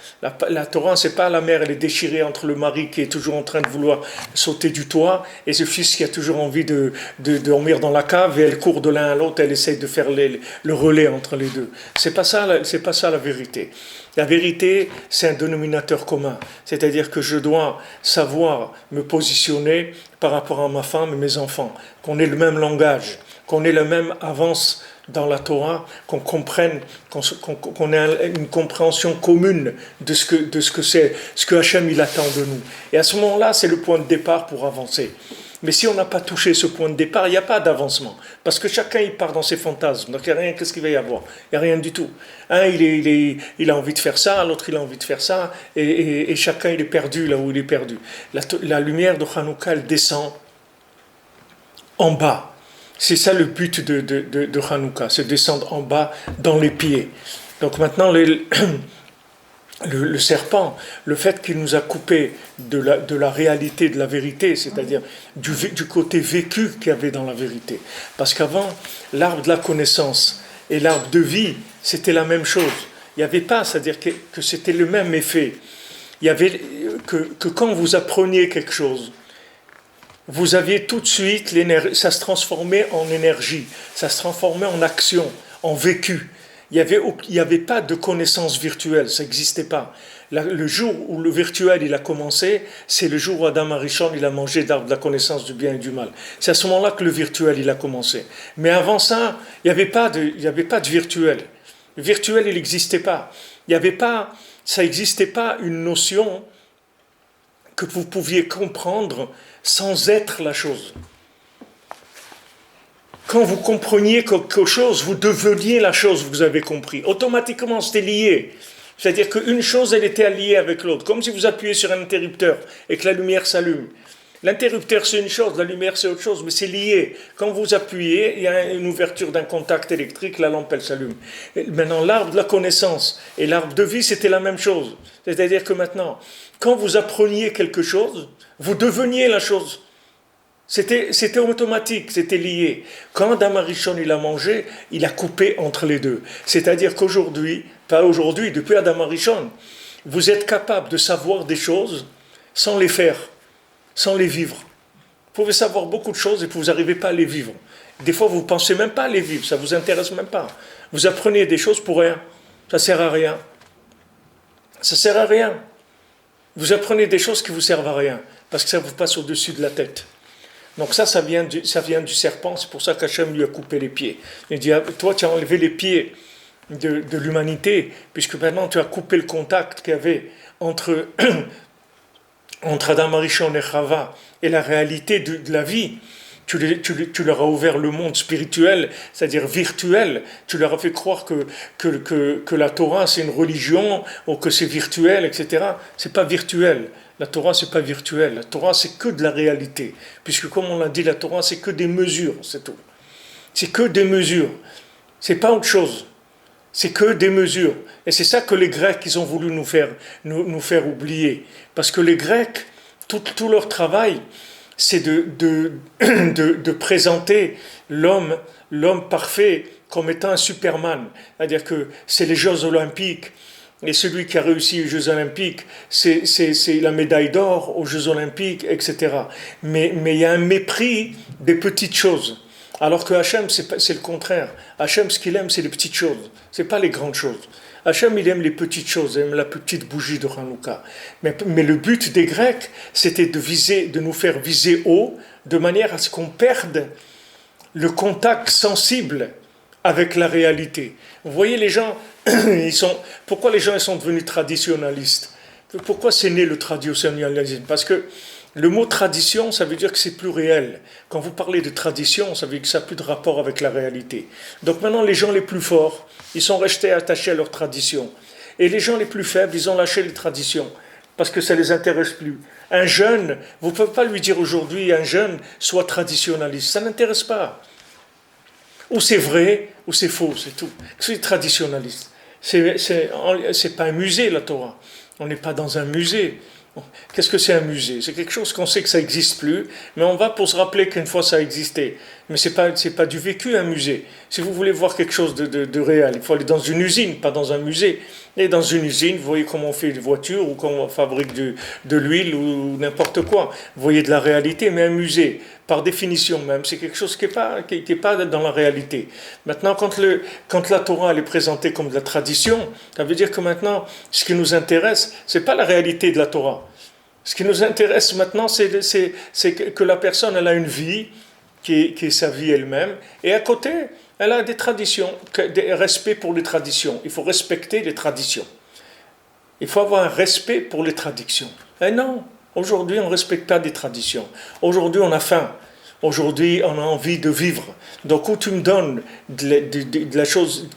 La Torah, c'est pas la mère, elle est déchirée entre le mari qui est toujours en train de vouloir sauter du toit et ce fils qui a toujours envie de dormir dans la cave et elle court de l'un à l'autre, elle essaie de faire le relais entre les deux. C'est pas ça la vérité. La vérité, c'est un dénominateur commun. C'est-à-dire que je dois savoir me positionner par rapport à ma femme et mes enfants, qu'on ait le même langage, qu'on ait la même avance dans la Torah, qu'on comprenne, qu'on ait une compréhension commune de ce que c'est, ce que Hachem il attend de nous. Et à ce moment-là, c'est le point de départ pour avancer. Mais si on n'a pas touché ce point de départ, il n'y a pas d'avancement. Parce que chacun, il part dans ses fantasmes. Donc il n'y a rien, qu'est-ce qu'il va y avoir? Il n'y a rien du tout. Un, il a envie de faire ça, l'autre, il a envie de faire ça, et chacun, il est perdu là où il est perdu. La lumière de Hanouka, elle descend en bas. C'est ça le but de Hanouka, c'est descendre en bas dans les pieds. Donc maintenant, le serpent, le fait qu'il nous a coupé de la réalité, de la vérité, c'est-à-dire du côté vécu qu'il y avait dans la vérité. Parce qu'avant, l'arbre de la connaissance et l'arbre de vie, c'était la même chose. Il n'y avait pas, c'est-à-dire que c'était le même effet. Il y avait que quand vous appreniez quelque chose, vous aviez tout de suite l'énergie, ça se transformait en énergie, ça se transformait en action, en vécu. Il n'y avait pas de connaissance virtuelle, ça n'existait pas. Le jour où le virtuel il a commencé, c'est le jour où Adam Arishon il a mangé d'arbre de la connaissance du bien et du mal. C'est à ce moment-là que le virtuel il a commencé. Mais avant ça, il n'y avait pas de virtuel. Le virtuel il n'existait pas. Ça n'existait pas une notion que vous pouviez comprendre sans être la chose. Quand vous compreniez quelque chose, vous deveniez la chose, vous avez compris. Automatiquement, c'était lié. C'est-à-dire qu'une chose, elle était liée avec l'autre. Comme si vous appuyez sur un interrupteur et que la lumière s'allume. L'interrupteur, c'est une chose, la lumière, c'est autre chose, mais c'est lié. Quand vous appuyez, il y a une ouverture d'un contact électrique, la lampe, elle s'allume. Et maintenant, l'arbre de la connaissance et l'arbre de vie, c'était la même chose. C'est-à-dire que maintenant, quand vous appreniez quelque chose, vous deveniez la chose. C'était automatique, c'était lié. Quand Adam Arishon il a mangé, il a coupé entre les deux. C'est-à-dire qu'aujourd'hui, pas aujourd'hui, depuis Adam Arishon, vous êtes capable de savoir des choses sans les faire, sans les vivre. Vous pouvez savoir beaucoup de choses et vous n'arrivez pas à les vivre. Des fois, vous ne pensez même pas à les vivre, ça ne vous intéresse même pas. Vous apprenez des choses pour rien, ça ne sert à rien. Ça ne sert à rien. Vous apprenez des choses qui ne vous servent à rien, parce que ça vous passe au-dessus de la tête. Donc ça vient du serpent, c'est pour ça qu'Hachem lui a coupé les pieds. Il dit, toi tu as enlevé les pieds de l'humanité, puisque maintenant tu as coupé le contact qu'il y avait entre Adam Arishon et Chava et la réalité de la vie. Tu leur as ouvert le monde spirituel, c'est-à-dire virtuel. Tu leur as fait croire que la Torah c'est une religion ou que c'est virtuel, etc. C'est pas virtuel. La Torah c'est pas virtuel. La Torah c'est que de la réalité. Puisque comme on l'a dit, la Torah c'est que des mesures, c'est tout. C'est que des mesures. C'est pas autre chose. C'est que des mesures. Et c'est ça que les Grecs ils ont voulu nous faire oublier. Parce que les Grecs, tout leur travail, c'est de présenter l'homme parfait comme étant un Superman. C'est-à-dire que c'est les Jeux Olympiques, et celui qui a réussi aux Jeux Olympiques, c'est la médaille d'or aux Jeux Olympiques, etc. Mais il y a un mépris des petites choses. Alors que Hachem, c'est le contraire. Hachem, ce qu'il aime, c'est les petites choses. Ce n'est pas les grandes choses. Hachem, il aime les petites choses, il aime la petite bougie de Hanouka. Mais le but des Grecs, c'était de nous faire viser haut, de manière à ce qu'on perde le contact sensible avec la réalité. Vous voyez, les gens, pourquoi les gens sont devenus traditionnalistes? Pourquoi c'est né le traditionnalisme? Parce que le mot tradition, ça veut dire que c'est plus réel. Quand vous parlez de tradition, ça veut dire que ça n'a plus de rapport avec la réalité. Donc maintenant, les gens les plus forts, ils sont restés attachés à leur tradition. Et les gens les plus faibles, ils ont lâché les traditions, parce que ça ne les intéresse plus. Un jeune, vous ne pouvez pas lui dire aujourd'hui, un jeune, soit traditionnaliste. Ça n'intéresse pas. Ou c'est vrai, ou c'est faux, c'est tout. C'est traditionnaliste. C'est pas un musée, la Torah. On n'est pas dans un musée. Qu'est-ce que c'est un musée? C'est quelque chose qu'on sait que ça n'existe plus, mais on va pour se rappeler qu'une fois ça existait. Mais c'est pas du vécu, un musée. Si vous voulez voir quelque chose de réel, il faut aller dans une usine, pas dans un musée. Et dans une usine, vous voyez comment on fait des voitures, ou comment on fabrique de l'huile, ou n'importe quoi. Vous voyez de la réalité, mais un musée, par définition même, c'est quelque chose qui n'est pas dans la réalité. Maintenant, quand la Torah elle est présentée comme de la tradition, ça veut dire que maintenant, ce qui nous intéresse, c'est pas la réalité de la Torah. Ce qui nous intéresse maintenant, c'est que la personne elle a une vie qui est sa vie elle-même, et à côté, elle a des traditions, des respect pour les traditions. Il faut respecter les traditions. Il faut avoir un respect pour les traditions. Et non, aujourd'hui, on ne respecte pas des traditions. Aujourd'hui, on a faim. Aujourd'hui, on a envie de vivre. Donc, où tu me donnes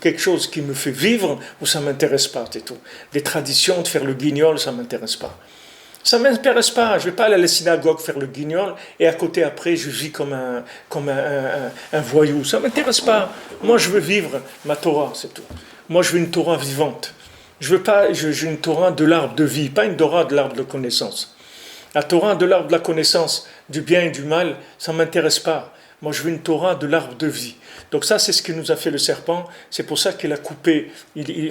quelque chose qui me fait vivre, ou ça ne m'intéresse pas, c'est tout. Des traditions, de faire le guignol, ça ne m'intéresse pas. Ça ne m'intéresse pas. Je ne vais pas aller à la synagogue faire le guignol et à côté après je vis comme un voyou. Ça ne m'intéresse pas. Moi je veux vivre ma Torah, c'est tout. Moi je veux une Torah vivante. Je veux une Torah de l'arbre de vie, pas une Torah de l'arbre de connaissance. La Torah de l'arbre de la connaissance, du bien et du mal, ça ne m'intéresse pas. Moi je veux une Torah de l'arbre de vie. Donc ça, c'est ce que nous a fait le serpent. C'est pour ça qu'il a coupé,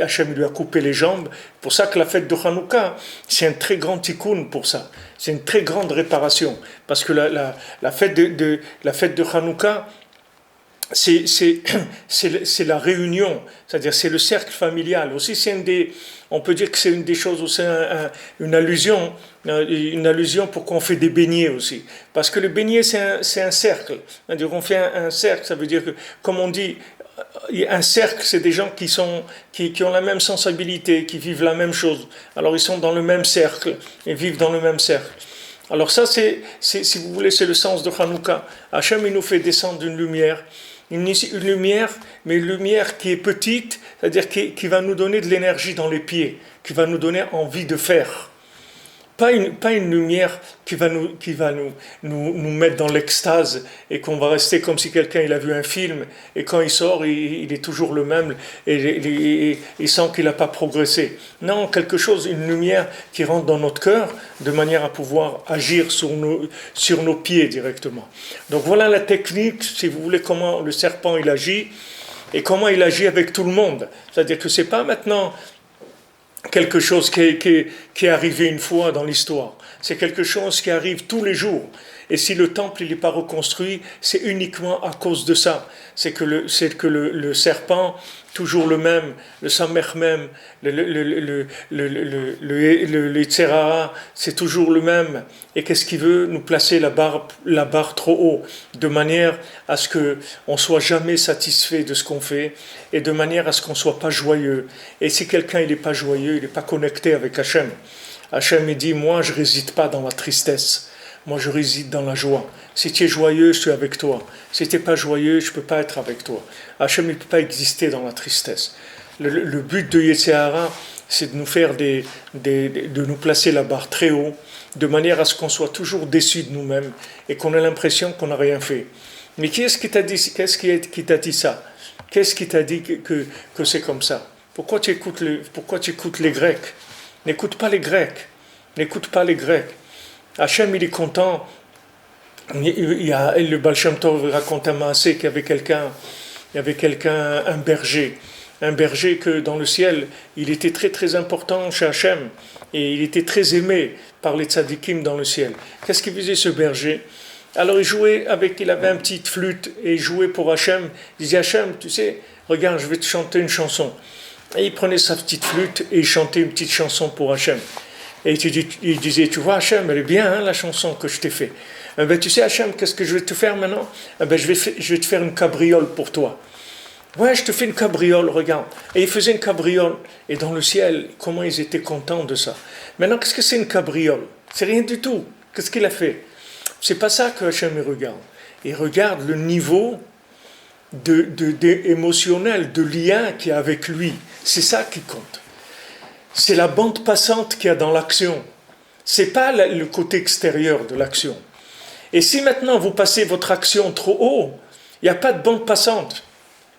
Hachem lui a coupé les jambes. C'est pour ça que la fête de Hanouka, c'est un très grand tikkun pour ça. C'est une très grande réparation. Parce que la fête de Hanouka, c'est la réunion, c'est-à-dire c'est le cercle familial. Aussi, on peut dire que c'est une des choses, aussi une allusion pour qu'on fait des beignets aussi. Parce que le beignet, c'est un cercle. C'est-à-dire qu'on fait un cercle, ça veut dire que, comme on dit, un cercle, c'est des gens qui ont la même sensibilité, qui vivent la même chose. Alors ils sont dans le même cercle, et vivent dans le même cercle. Alors ça, si vous voulez, c'est le sens de Hanouka. Hachem, il nous fait descendre une lumière, mais une lumière qui est petite, c'est-à-dire qui va nous donner de l'énergie dans les pieds, qui va nous donner envie de faire. Pas une lumière qui va nous mettre dans l'extase et qu'on va rester comme si quelqu'un il a vu un film et quand il sort, il est toujours le même et il sent qu'il n'a pas progressé. Non, quelque chose, une lumière qui rentre dans notre cœur de manière à pouvoir agir sur nos pieds directement. Donc voilà la technique, si vous voulez, comment le serpent il agit et comment il agit avec tout le monde. C'est-à-dire que c'est pas maintenant quelque chose qui est arrivé une fois dans l'histoire. C'est quelque chose qui arrive tous les jours. Et si le temple n'est pas reconstruit, c'est uniquement à cause de ça. C'est que le serpent, toujours le même, le Samer même, le Yetzirah, c'est toujours le même. Et qu'est-ce qu'il veut? Nous placer la barre trop haut, de manière à ce qu'on ne soit jamais satisfait de ce qu'on fait, et de manière à ce qu'on ne soit pas joyeux. Et si quelqu'un n'est pas joyeux, il n'est pas connecté avec Hachem. Hachem il dit, moi je ne réside pas dans la tristesse. Moi, je réside dans la joie. Si tu es joyeux, je suis avec toi. Si tu n'es pas joyeux, je ne peux pas être avec toi. Hachem ne peut pas exister dans la tristesse. Le but de Yetzirah, c'est de nous faire de nous placer la barre très haut, de manière à ce qu'on soit toujours déçu de nous-mêmes et qu'on ait l'impression qu'on n'a rien fait. Mais qui est-ce qui t'a dit ça? Qu'est-ce qui t'a dit que c'est comme ça? Pourquoi tu écoutes les Grecs? N'écoute pas les Grecs. N'écoute pas les Grecs. Hachem, il est content. Le Baal Shem Tov raconte un maasé qu'il y avait quelqu'un, un berger que dans le ciel, il était très très important chez Hachem et il était très aimé par les tzadikim dans le ciel. Qu'est-ce qu'il faisait ce berger? Alors il avait une petite flûte et il jouait pour Hachem. Il disait Hachem, tu sais, regarde, je vais te chanter une chanson. Et il prenait sa petite flûte et il chantait une petite chanson pour Hachem. Et il disait, tu vois Hachem, elle est bien la chanson que je t'ai fait. Tu sais Hachem, qu'est-ce que je vais te faire maintenant? Je vais te faire une cabriole pour toi. Ouais, je te fais une cabriole, regarde. Et il faisait une cabriole. Et dans le ciel, comment ils étaient contents de ça. Maintenant, qu'est-ce que c'est une cabriole? C'est rien du tout. Qu'est-ce qu'il a fait? C'est pas ça que Hachem regarde. Il regarde le niveau émotionnel, de lien qu'il y a avec lui. C'est ça qui compte. C'est la bande passante qu'il y a dans l'action. C'est pas le côté extérieur de l'action. Et si maintenant vous passez votre action trop haut, il n'y a pas de bande passante.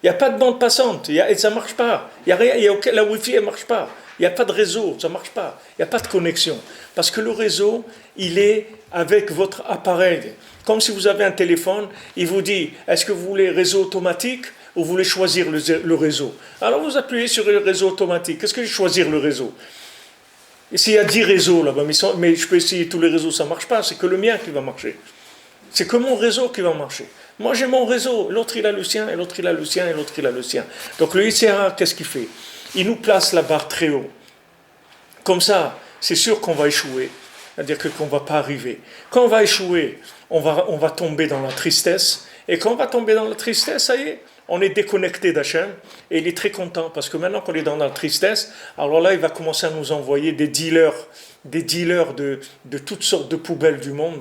Il n'y a pas de bande passante. Et ça ne marche pas. Il y a rien, la Wi-Fi, elle ne marche pas. Il n'y a pas de réseau, ça ne marche pas. Il n'y a pas de connexion. Parce que le réseau, il est avec votre appareil. Comme si vous avez un téléphone, il vous dit, est-ce que vous voulez réseau automatique ou vous voulez choisir le réseau? Alors vous appuyez sur le réseau automatique. Qu'est-ce que je vais choisir le réseau? Et s'il y a 10 réseaux là-bas, mais je peux essayer tous les réseaux, ça ne marche pas, c'est que le mien qui va marcher. C'est que mon réseau qui va marcher. Moi j'ai mon réseau, l'autre il a le sien, et l'autre il a le sien, et l'autre il a le sien. Donc le Yetzirah, qu'est-ce qu'il fait? Il nous place la barre très haut. Comme ça, c'est sûr qu'on va échouer, c'est-à-dire qu'on ne va pas arriver. Quand on va échouer, on va tomber dans la tristesse, et quand on va tomber dans la tristesse, ça y est, on est déconnecté d'Hachem, et il est très content, parce que maintenant qu'on est dans la tristesse, alors là, il va commencer à nous envoyer des dealers de toutes sortes de poubelles du monde,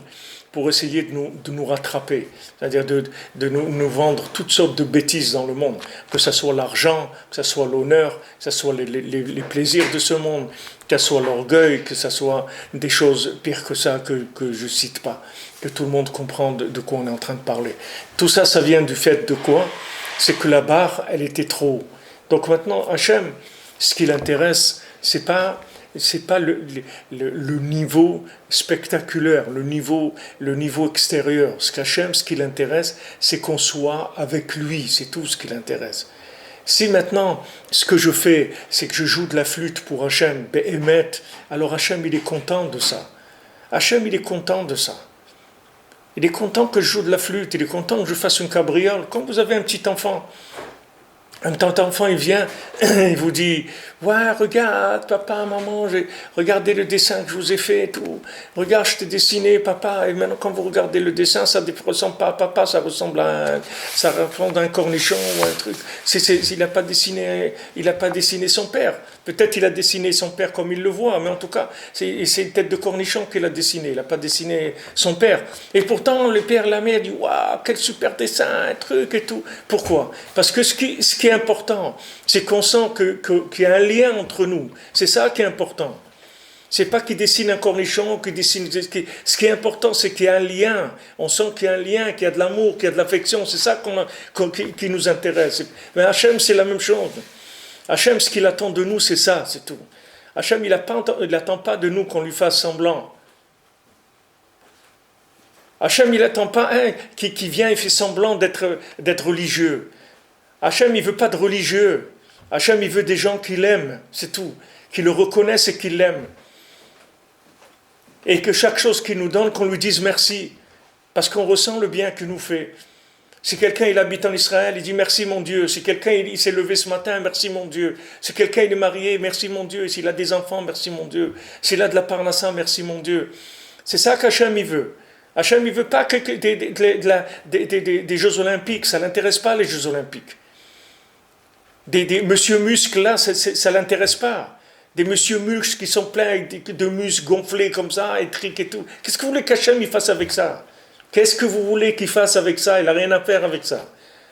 pour essayer de nous rattraper, c'est-à-dire de nous vendre toutes sortes de bêtises dans le monde, que ce soit l'argent, que ce soit l'honneur, que ce soit les plaisirs de ce monde, que ce soit l'orgueil, que ce soit des choses pires que ça que je ne cite pas, que tout le monde comprend de quoi on est en train de parler. Tout ça, ça vient du fait de quoi? C'est que la barre, elle était trop haut. Donc maintenant, Hachem, ce qui l'intéresse, c'est pas le niveau spectaculaire, le niveau extérieur. Ce qu'Hachem, ce qui l'intéresse, c'est qu'on soit avec lui, c'est tout ce qui l'intéresse. Si maintenant, ce que je fais, c'est que je joue de la flûte pour Hachem, Be'emet, alors Hachem, il est content de ça. Hachem, il est content de ça. Il est content que je joue de la flûte, il est content que je fasse une cabriole. Quand vous avez un petit enfant, il vient, il vous dit, ouais, regarde, papa, maman, regardez le dessin que je vous ai fait et tout. Regarde, je t'ai dessiné, papa. Et maintenant, quand vous regardez le dessin, ça ne ressemble pas à papa, ça ressemble à un cornichon ou un truc. Il n'a pas dessiné son père. Peut-être il a dessiné son père comme il le voit, mais en tout cas, c'est une tête de cornichon qu'il a dessiné. Il n'a pas dessiné son père. Et pourtant, le père et la mère disent, waouh, quel super dessin, un truc et tout. Pourquoi? Parce que ce qui est important, c'est qu'on sent qu'il y a un lien entre nous. C'est ça qui est important. C'est pas qu'il dessine un cornichon, qu'il dessine. Ce qui est important, c'est qu'il y a un lien. On sent qu'il y a un lien, qu'il y a de l'amour, qu'il y a de l'affection. C'est ça qui nous intéresse. Mais Hachem, c'est la même chose. Hachem, ce qu'il attend de nous, c'est ça, c'est tout. Hachem, il n'attend pas de nous qu'on lui fasse semblant. Hachem, il n'attend pas un qui vient et fait semblant d'être religieux. Hachem, il ne veut pas de religieux. Hachem, il veut des gens qui l'aiment, c'est tout. Qui le reconnaissent et qui l'aiment. Et que chaque chose qu'il nous donne, qu'on lui dise merci. Parce qu'on ressent le bien qu'il nous fait. Si quelqu'un il habite en Israël, il dit merci mon Dieu. Si quelqu'un il s'est levé ce matin, merci mon Dieu. Si quelqu'un il est marié, merci mon Dieu. S'il a des enfants, merci mon Dieu. S'il a de la parnassa, merci mon Dieu. C'est ça qu'Hachem il veut. Hachem il veut pas que des Jeux Olympiques, ça l'intéresse pas les Jeux Olympiques. Des Monsieur Muscle là, ça l'intéresse pas. Des Monsieur Muscle qui sont pleins de muscles gonflés comme ça, et triques et tout. Qu'est-ce que vous voulez qu'Hachem il fasse avec ça? Qu'est-ce que vous voulez qu'il fasse avec ça? Il n'a rien à faire avec ça.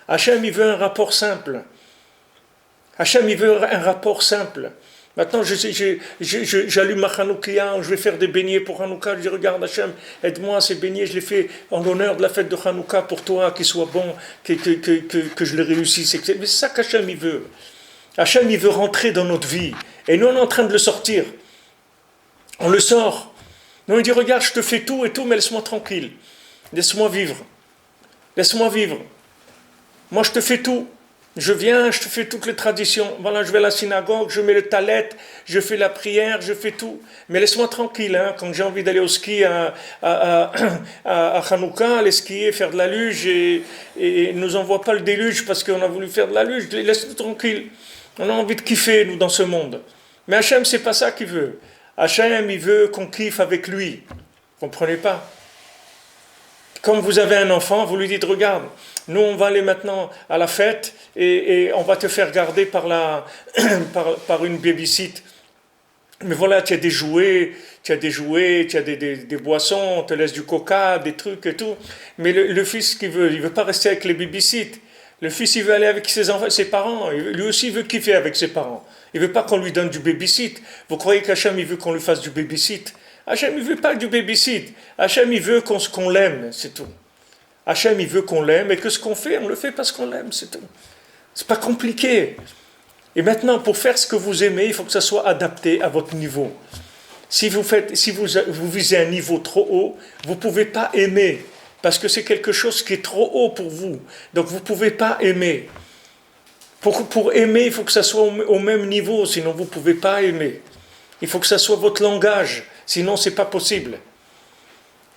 Hachem, il veut un rapport simple. Hachem, il veut un rapport simple. Maintenant, j'allume ma Hanoukia, je vais faire des beignets pour Hanouka. Je dis, regarde Hachem, aide-moi, ces beignets, je les fais en l'honneur de la fête de Hanouka pour toi, qu'ils soient bons, que je les réussisse. Mais c'est ça qu'Hachem, il veut. Hachem, il veut rentrer dans notre vie. Et nous, on est en train de le sortir. On le sort. Nous, on dit, regarde, je te fais tout et tout, mais laisse-moi tranquille. Laisse-moi vivre. Laisse-moi vivre. Moi, je te fais tout. Je viens, je te fais toutes les traditions. Voilà, je vais à la synagogue, je mets le talet, je fais la prière, je fais tout. Mais laisse-moi tranquille, hein, quand j'ai envie d'aller au ski à Hanouka, aller skier, faire de la luge, et nous envoie pas le déluge parce qu'on a voulu faire de la luge. Laisse-nous tranquille. On a envie de kiffer, nous, dans ce monde. Mais Hachem, c'est pas ça qu'il veut. Hachem, il veut qu'on kiffe avec lui. Vous comprenez pas? Comme vous avez un enfant, vous lui dites, regarde, nous on va aller maintenant à la fête et on va te faire garder par une babysit. Mais voilà, tu as des jouets, tu as des boissons, on te laisse du coca, des trucs et tout. Mais le fils, il veut pas rester avec les babysit. Le fils, il veut aller avec ses parents. Lui aussi, il veut kiffer avec ses parents. Il veut pas qu'on lui donne du babysit. Vous croyez qu'Hachem, il veut qu'on lui fasse du babysit? Hachem, il veut pas du babysit. Hachem, il veut qu'on l'aime, c'est tout. Hachem, il veut qu'on l'aime et que ce qu'on fait, on le fait parce qu'on l'aime, c'est tout. C'est pas compliqué. Et maintenant, pour faire ce que vous aimez, il faut que ça soit adapté à votre niveau. Si vous visez un niveau trop haut, vous pouvez pas aimer parce que c'est quelque chose qui est trop haut pour vous. Donc vous pouvez pas aimer. Pour aimer, il faut que ça soit au même niveau, sinon vous pouvez pas aimer. Il faut que ça soit votre langage, sinon c'est pas possible.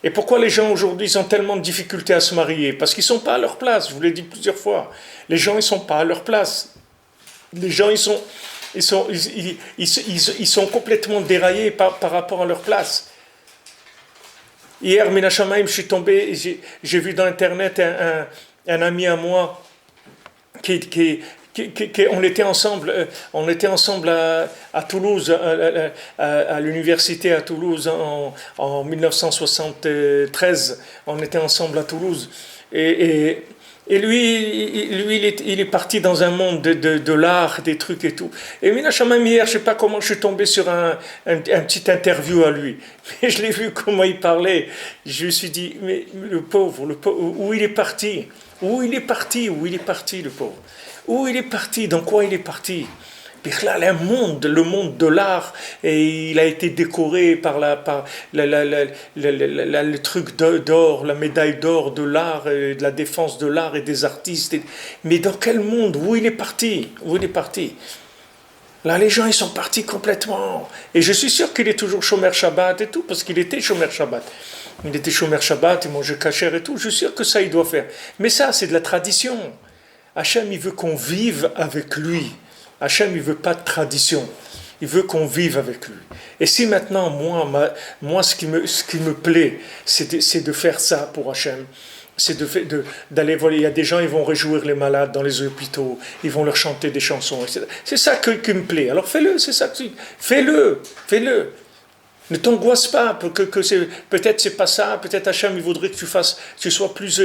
Et pourquoi les gens aujourd'hui ils ont tellement de difficultés à se marier? Parce qu'ils sont pas à leur place, je vous l'ai dit plusieurs fois. Les gens ils sont pas à leur place. Les gens ils sont complètement déraillés par rapport à leur place. Hier, Minashamaim, je suis tombé, j'ai vu dans Internet un ami à moi on était ensemble à Toulouse, à l'université à Toulouse en 1973. On était ensemble à Toulouse. Et lui, il est parti dans un monde de l'art, des trucs et tout. Et Minashamaim, hier, je ne sais pas comment je suis tombé sur un petit interview à lui. Mais je l'ai vu comment il parlait. Je me suis dit, mais le pauvre, où il est parti? Où il est parti, le pauvre? Où il est parti? Dans quoi il est parti? Le monde de l'art, et il a été décoré par le truc d'or, la médaille d'or de l'art, de la défense de l'art et des artistes. Mais dans quel monde? Où il est parti? Là, les gens, ils sont partis complètement. Et je suis sûr qu'il est toujours Shomer Shabbat et tout, parce qu'il était Shomer Shabbat. Il était Shomer Shabbat, il mangeait kasher et tout. Je suis sûr que ça, il doit faire. Mais ça, c'est de la tradition. Hachem, il veut qu'on vive avec lui. Hachem, il ne veut pas de tradition. Il veut qu'on vive avec lui. Et si maintenant, moi ce qui me plaît, c'est de faire ça pour Hachem, c'est d'aller voir. Il y a des gens, ils vont réjouir les malades dans les hôpitaux, ils vont leur chanter des chansons, etc. C'est ça qui me plaît. Alors fais-le, c'est ça. Fais-le. Ne t'angoisse pas, peut-être c'est pas ça, peut-être Hachem il voudrait que tu sois plus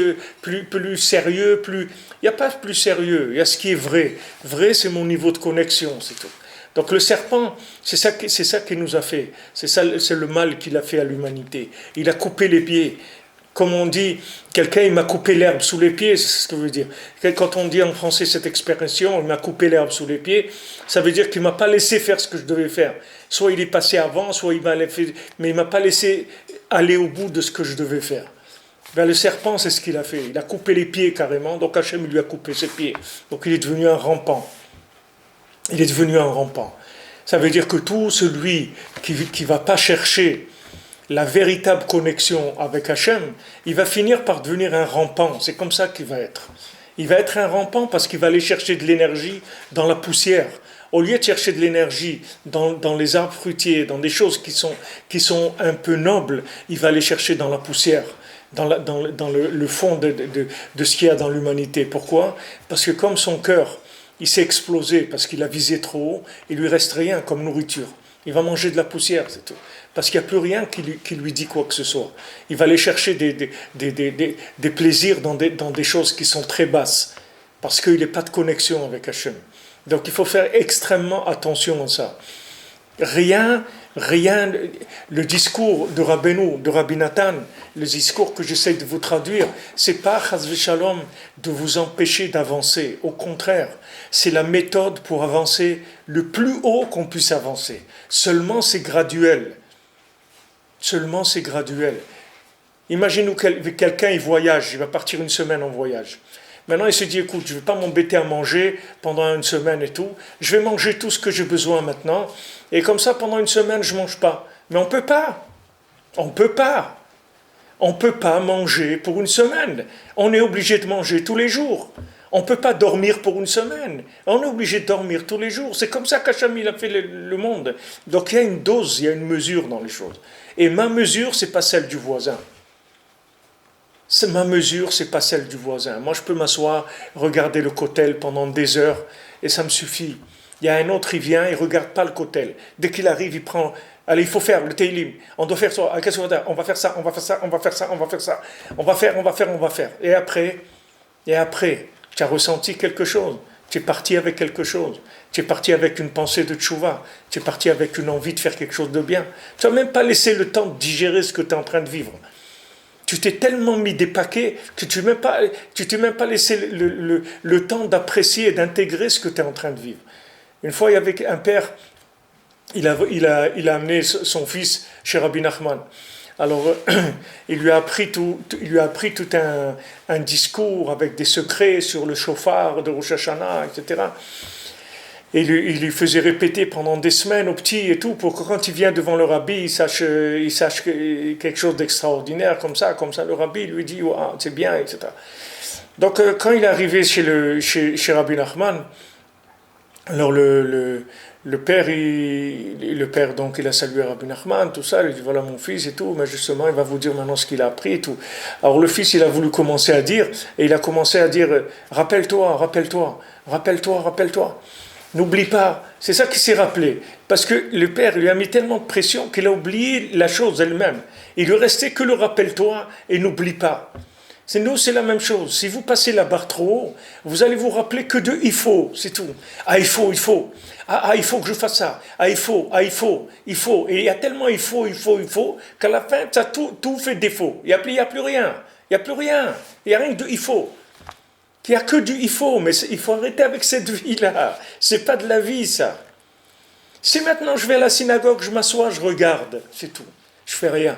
sérieux, il n'y a pas plus sérieux, il y a ce qui est vrai. Vrai, c'est mon niveau de connexion, c'est tout. Donc le serpent, c'est ça qu'il nous a fait. C'est le mal qu'il a fait à l'humanité. Il a coupé les pieds. Comme on dit, quelqu'un il m'a coupé l'herbe sous les pieds, c'est ce que veut dire. Quand on dit en français cette expression, il m'a coupé l'herbe sous les pieds, ça veut dire qu'il m'a pas laissé faire ce que je devais faire. Soit il est passé avant, soit il m'a fait, mais il m'a pas laissé aller au bout de ce que je devais faire. Ben, le serpent, c'est ce qu'il a fait. Il a coupé les pieds carrément, donc Hachem lui a coupé ses pieds. Donc il est devenu un rampant. Il est devenu un rampant. Ça veut dire que tout celui qui ne va pas chercher la véritable connexion avec Hachem, il va finir par devenir un rampant. C'est comme ça qu'il va être. Il va être un rampant parce qu'il va aller chercher de l'énergie dans la poussière. Au lieu de chercher de l'énergie dans les arbres fruitiers, dans des choses qui sont un peu nobles, il va aller chercher dans la poussière, dans le fond de ce qu'il y a dans l'humanité. Pourquoi ? Parce que comme son cœur, il s'est explosé parce qu'il a visé trop haut, il lui reste rien comme nourriture. Il va manger de la poussière, c'est tout. Parce qu'il n'y a plus rien qui lui dit quoi que ce soit. Il va aller chercher des plaisirs dans des choses qui sont très basses. Parce qu'il n'est pas de connexion avec Hachem. Donc il faut faire extrêmement attention à ça. Rien, le discours de Rabbeinu, de Rabbi Nathan, le discours que j'essaie de vous traduire, c'est pas chas v'shalom de vous empêcher d'avancer. Au contraire, c'est la méthode pour avancer le plus haut qu'on puisse avancer. Seulement c'est graduel. Seulement c'est graduel. Imaginez quelqu'un il voyage, il va partir une semaine en voyage. Maintenant, il se dit, écoute, je ne vais pas m'embêter à manger pendant une semaine et tout. Je vais manger tout ce que j'ai besoin maintenant. Et comme ça, pendant une semaine, je ne mange pas. Mais on ne peut pas. On ne peut pas. On ne peut pas manger pour une semaine. On est obligé de manger tous les jours. On ne peut pas dormir pour une semaine. On est obligé de dormir tous les jours. C'est comme ça qu'Hachem il a fait le monde. Donc il y a une dose, il y a une mesure dans les choses. Et ma mesure, ce n'est pas celle du voisin. Ma mesure, c'est pas celle du voisin. Moi, je peux m'asseoir, regarder le kotel pendant des heures, et ça me suffit. Il y a un autre, il vient, il regarde pas le kotel. Dès qu'il arrive, il prend. Allez, il faut faire le teilim. On doit faire ça. Qu'est-ce qu'on va faire ? On va faire ça, on va faire ça, on va faire ça, on va faire ça. On va faire. Et après, tu as ressenti quelque chose. Tu es parti avec quelque chose. Tu es parti avec une pensée de tchouva. Tu es parti avec une envie de faire quelque chose de bien. Tu n'as même pas laissé le temps de digérer ce que tu es en train de vivre. Tu t'es tellement mis des paquets que tu t'es même pas laissé le temps d'apprécier et d'intégrer ce que tu es en train de vivre. Une fois, il y avait un père, il a amené son fils chez Rabbi Nachman. Alors, il lui a appris tout un discours avec des secrets sur le shofar de Rosh Hashanah, etc. Et il lui faisait répéter pendant des semaines au petit et tout, pour que quand il vient devant le rabbi, il sache quelque chose d'extraordinaire, comme ça, le rabbi lui dit, wow, c'est bien, etc. Donc, quand il est arrivé chez Rabbi Nachman, alors le père, donc, il a salué Rabbi Nachman, tout ça, il dit, voilà mon fils et tout, mais justement, il va vous dire maintenant ce qu'il a appris et tout. Alors, le fils, il a voulu commencer à dire, et il a commencé à dire, rappelle-toi. N'oublie pas, c'est ça qui s'est rappelé. Parce que le père lui a mis tellement de pression qu'il a oublié la chose elle-même. Il lui restait que le rappelle-toi et n'oublie pas. C'est la même chose. Si vous passez la barre trop haut, vous allez vous rappeler que de il faut, c'est tout. Ah, il faut. Ah, il faut que je fasse ça. Ah, il faut. Et il y a tellement il faut, qu'à la fin, ça tout fait défaut. Il n'y a plus rien. Il n'y a rien que de il faut. Il n'y a que du il faut, mais il faut arrêter avec cette vie-là. C'est pas de la vie, ça. Si maintenant je vais à la synagogue, je m'assois, je regarde, c'est tout. Je fais rien.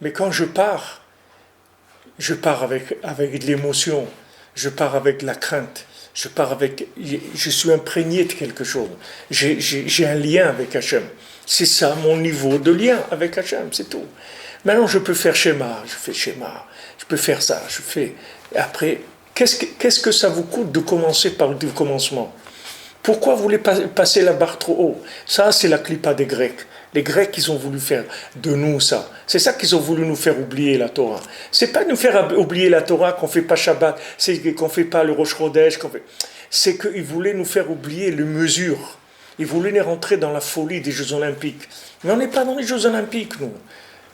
Mais quand je pars avec de l'émotion, je pars avec de la crainte, je suis imprégné de quelque chose. J'ai un lien avec Hachem. C'est ça mon niveau de lien avec Hachem, c'est tout. Maintenant je peux faire schéma, je fais schéma. Je peux faire ça, je fais. Et après, qu'est-ce que ça vous coûte de commencer par le commencement ? Pourquoi vous voulez passer la barre trop haut ? Ça, c'est la clipa des Grecs. Les Grecs, ils ont voulu faire de nous ça. C'est ça qu'ils ont voulu nous faire oublier la Torah. C'est pas nous faire oublier la Torah qu'on fait pas Shabbat, c'est qu'on fait pas le Rosh Chodesh, c'est qu'ils voulaient nous faire oublier les mesures. Ils voulaient nous rentrer dans la folie des Jeux Olympiques. Mais on n'est pas dans les Jeux Olympiques, nous.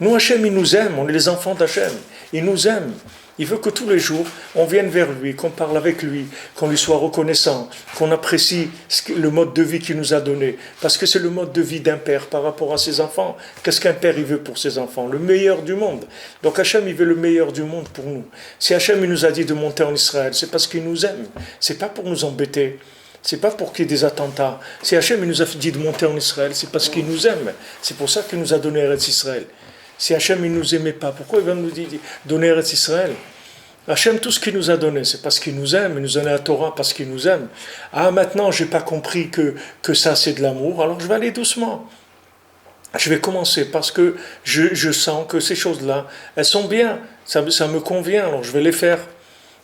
Nous, Hachem, il nous aime. On est les enfants d'Hachem. Il nous aime. Il veut que tous les jours, on vienne vers lui, qu'on parle avec lui, qu'on lui soit reconnaissant, qu'on apprécie le mode de vie qu'il nous a donné. Parce que c'est le mode de vie d'un père par rapport à ses enfants. Qu'est-ce qu'un père il veut pour ses enfants? Le meilleur du monde. Donc Hachem, il veut le meilleur du monde pour nous. Si Hachem, il nous a dit de monter en Israël, c'est parce qu'il nous aime. C'est pas pour nous embêter. C'est pas pour qu'il y ait des attentats. Si Hachem, il nous a dit de monter en Israël, c'est parce qu'il nous aime. C'est pour ça qu'il nous a donné Eretz Israël. Si Hachem, il ne nous aimait pas, pourquoi il va nous donner Eretz Israël? Hachem, tout ce qu'il nous a donné, c'est parce qu'il nous aime. Il nous a donné la Torah parce qu'il nous aime. Ah, maintenant, je n'ai pas compris que ça, c'est de l'amour, alors je vais aller doucement. Je vais commencer parce que je sens que ces choses-là, elles sont bien. Ça me convient, alors je vais les faire.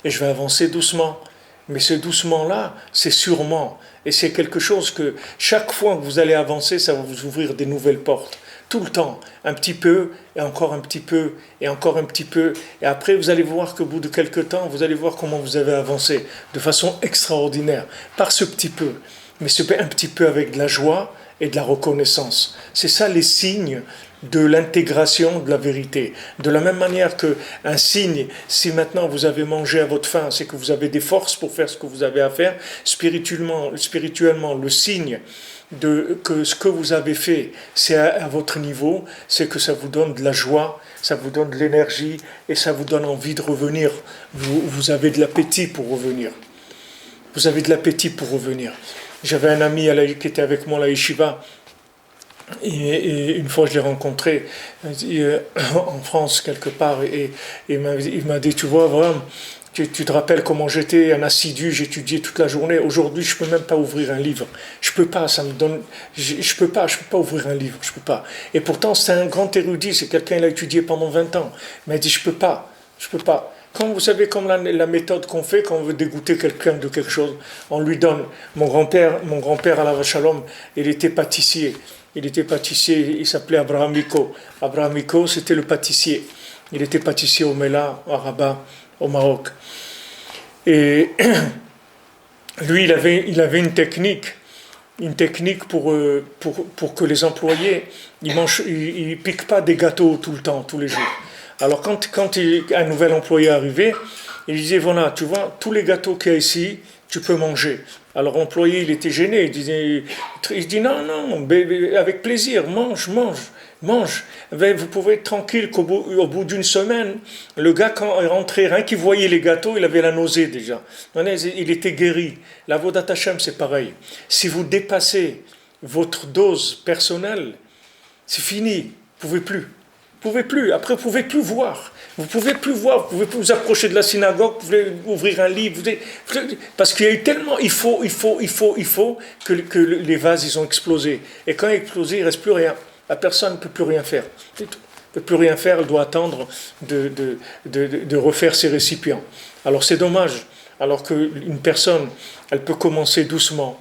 Et je vais avancer doucement. Mais ce doucement-là, c'est sûrement. Et c'est quelque chose que chaque fois que vous allez avancer, ça va vous ouvrir des nouvelles portes. Tout le temps, un petit peu, et encore un petit peu, et encore un petit peu. Et après, vous allez voir qu'au bout de quelques temps, vous allez voir comment vous avez avancé de façon extraordinaire, par ce petit peu. Mais c'est un petit peu avec de la joie et de la reconnaissance. C'est ça les signes de l'intégration de la vérité. De la même manière qu'un signe, si maintenant vous avez mangé à votre faim, c'est que vous avez des forces pour faire ce que vous avez à faire, spirituellement le signe que ce que vous avez fait, c'est à votre niveau, c'est que ça vous donne de la joie, ça vous donne de l'énergie et ça vous donne envie de revenir. Vous avez de l'appétit pour revenir. Vous avez de l'appétit pour revenir. J'avais un ami qui était avec moi à la yeshiva, et une fois je l'ai rencontré en France quelque part, et il m'a dit, tu vois, vraiment, tu te rappelles comment j'étais un assidu, j'étudiais toute la journée. Aujourd'hui, je peux même pas ouvrir un livre. Je peux pas, ça me donne, je peux pas ouvrir un livre, je peux pas. Et pourtant, c'est un grand érudit, c'est quelqu'un qui l'a étudié pendant 20 ans. Il m'a dit, je peux pas. Quand vous savez comme la méthode qu'on fait quand on veut dégoûter quelqu'un de quelque chose, on lui donne. Mon grand-père à la Shalom, il était pâtissier. Il s'appelait Abraham Miko. Abraham Miko, c'était le pâtissier. Il était pâtissier au Mela, à Rabat, au Maroc. Et lui, il avait une technique pour que les employés, ils piquent pas des gâteaux tout le temps, tous les jours. Alors quand un nouvel employé arrivait, il disait, voilà, tu vois, tous les gâteaux qu'il y a ici, tu peux manger. Alors l'employé, il était gêné, il dit, non, avec plaisir, mange. Vous pouvez être tranquille qu'au bout d'une semaine, le gars, quand il rentrait, rien qu'il voyait les gâteaux, il avait la nausée déjà. Il était guéri. La Avodat Hashem, c'est pareil. Si vous dépassez votre dose personnelle, c'est fini, vous ne pouvez plus. Après, vous pouvez plus voir. Vous pouvez plus vous approcher de la synagogue, vous pouvez ouvrir un livre, parce qu'il y a eu tellement, il faut que les vases, ils ont explosé. Et quand ils ont explosé, il ne reste plus rien. La personne ne peut plus rien faire. Elle ne peut plus rien faire, elle doit attendre de refaire ses récipients. Alors c'est dommage. Alors qu'une personne, elle peut commencer doucement.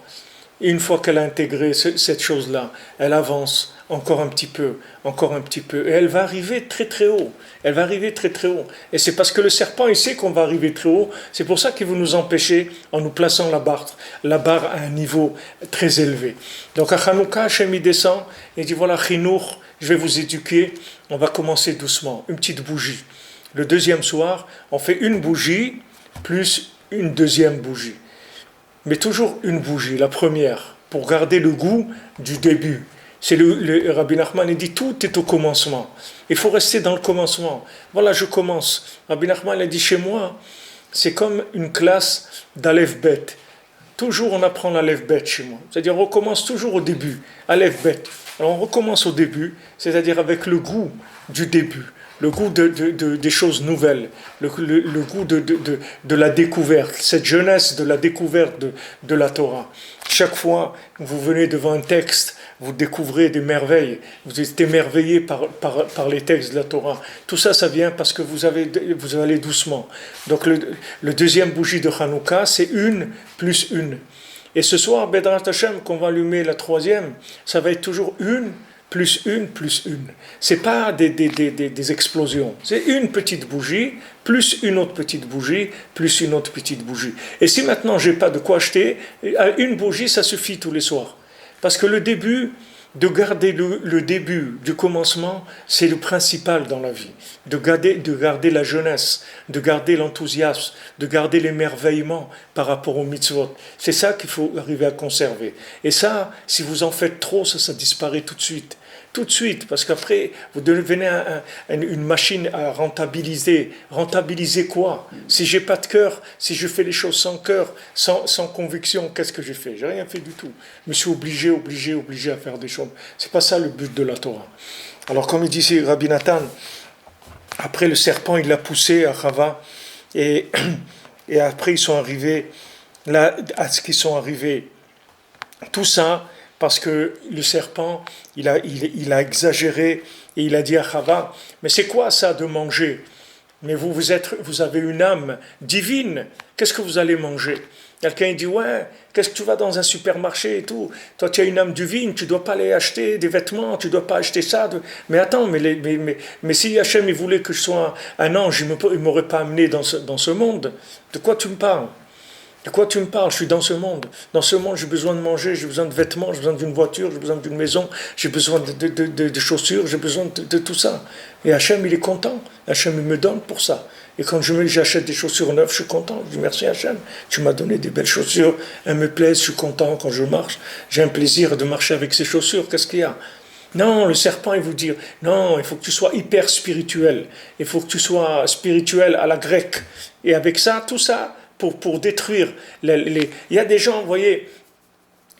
Et une fois qu'elle a intégré cette chose-là, elle avance encore un petit peu, et elle va arriver très très haut. Et c'est parce que le serpent, il sait qu'on va arriver très haut, c'est pour ça qu'il veut nous empêcher en nous plaçant la barre à un niveau très élevé. Donc à Hanouka, Hachem il descend, et dit voilà, Chinour, je vais vous éduquer, on va commencer doucement, une petite bougie. Le deuxième soir, on fait une bougie, plus une deuxième bougie. Mais toujours une bougie, la première, pour garder le goût du début. C'est le Rabbi Nachman, il dit tout est au commencement. Il faut rester dans le commencement. Voilà, je commence. Rabbi Nachman, il a dit chez moi, c'est comme une classe d'Aleph Bet. Toujours on apprend l'Aleph Bet chez moi. C'est-à-dire on recommence toujours au début, Aleph Bet. Alors on recommence au début, c'est-à-dire avec le goût du début. Le goût des choses nouvelles, le goût de la découverte, cette jeunesse de la découverte de la Torah. Chaque fois que vous venez devant un texte, vous découvrez des merveilles, vous êtes émerveillé par les textes de la Torah. Tout ça, ça vient parce que vous allez doucement. Donc le deuxième bougie de Hanouka, c'est une plus une. Et ce soir, Bedrat Hashem, qu'on va allumer la troisième, ça va être toujours une plus une plus une. C'est pas des explosions. C'est une petite bougie, plus une autre petite bougie, plus une autre petite bougie. Et si maintenant j'ai pas de quoi acheter, une bougie ça suffit tous les soirs. Parce que le début, de garder le début du commencement, c'est le principal dans la vie. De garder la jeunesse, de garder l'enthousiasme, de garder l'émerveillement par rapport aux mitzvot. C'est ça qu'il faut arriver à conserver. Et ça, si vous en faites trop, ça disparaît tout de suite. Tout de suite, parce qu'après, vous devenez une machine à rentabiliser. Rentabiliser quoi? Si j'ai pas de cœur, si je fais les choses sans cœur, sans conviction, qu'est-ce que j'ai fait? J'ai rien fait du tout. Je me suis obligé à faire des choses. C'est pas ça le but de la Torah. Alors, comme il disait Rabbi Nathan, après le serpent, il l'a poussé à Chava, et après ils sont arrivés là, à ce qu'ils sont arrivés. Tout ça, parce que le serpent, il a exagéré et il a dit à Chava, mais c'est quoi ça de manger? Mais vous avez une âme divine, qu'est-ce que vous allez manger? Quelqu'un dit, ouais, qu'est-ce que tu vas dans un supermarché et tout? Toi, tu as une âme divine, tu ne dois pas aller acheter des vêtements, tu ne dois pas acheter ça. Mais attends, mais si Hachem il voulait que je sois un ange, il ne m'aurait pas amené dans ce monde. De quoi tu me parles? De quoi tu me parles? Je suis dans ce monde. Dans ce monde, j'ai besoin de manger, j'ai besoin de vêtements, j'ai besoin d'une voiture, j'ai besoin d'une maison, j'ai besoin de chaussures, j'ai besoin de tout ça. Et Hachem, il est content. Hachem, il me donne pour ça. Et quand j'achète des chaussures neuves, je suis content. Je dis merci Hachem, tu m'as donné des belles chaussures, elles me plaisent, je suis content quand je marche. J'ai un plaisir de marcher avec ces chaussures. Qu'est-ce qu'il y a? Non, le serpent, il vous dit, non, il faut que tu sois hyper spirituel. Il faut que tu sois spirituel à la grecque. Et avec ça, tout ça, pour détruire il y a des gens, vous voyez,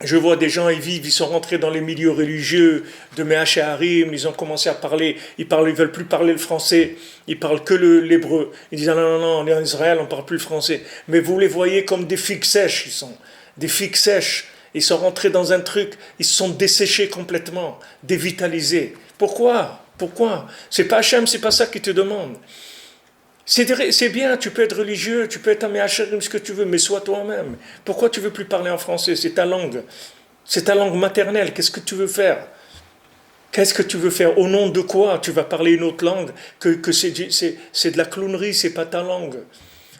je vois des gens, ils sont rentrés dans les milieux religieux de Me'ach Harim, ils ont commencé à parler, ils veulent plus parler le français, ils parlent que l'hébreu. Ils disent, ah non, on est en Israël, on parle plus le français. Mais vous les voyez comme des figues sèches, ils sont des figues sèches. Ils sont rentrés dans un truc, ils se sont desséchés complètement, dévitalisés. Pourquoi? C'est pas Hachem, c'est pas ça qui te demande. C'est bien, tu peux être religieux, tu peux être un Me'acharim, ce que tu veux, mais sois toi-même. Pourquoi tu veux plus parler en français? C'est ta langue. C'est ta langue maternelle. Qu'est-ce que tu veux faire? Qu'est-ce que tu veux faire? Au nom de quoi tu vas parler une autre langue? Que c'est de la clownerie, c'est pas ta langue.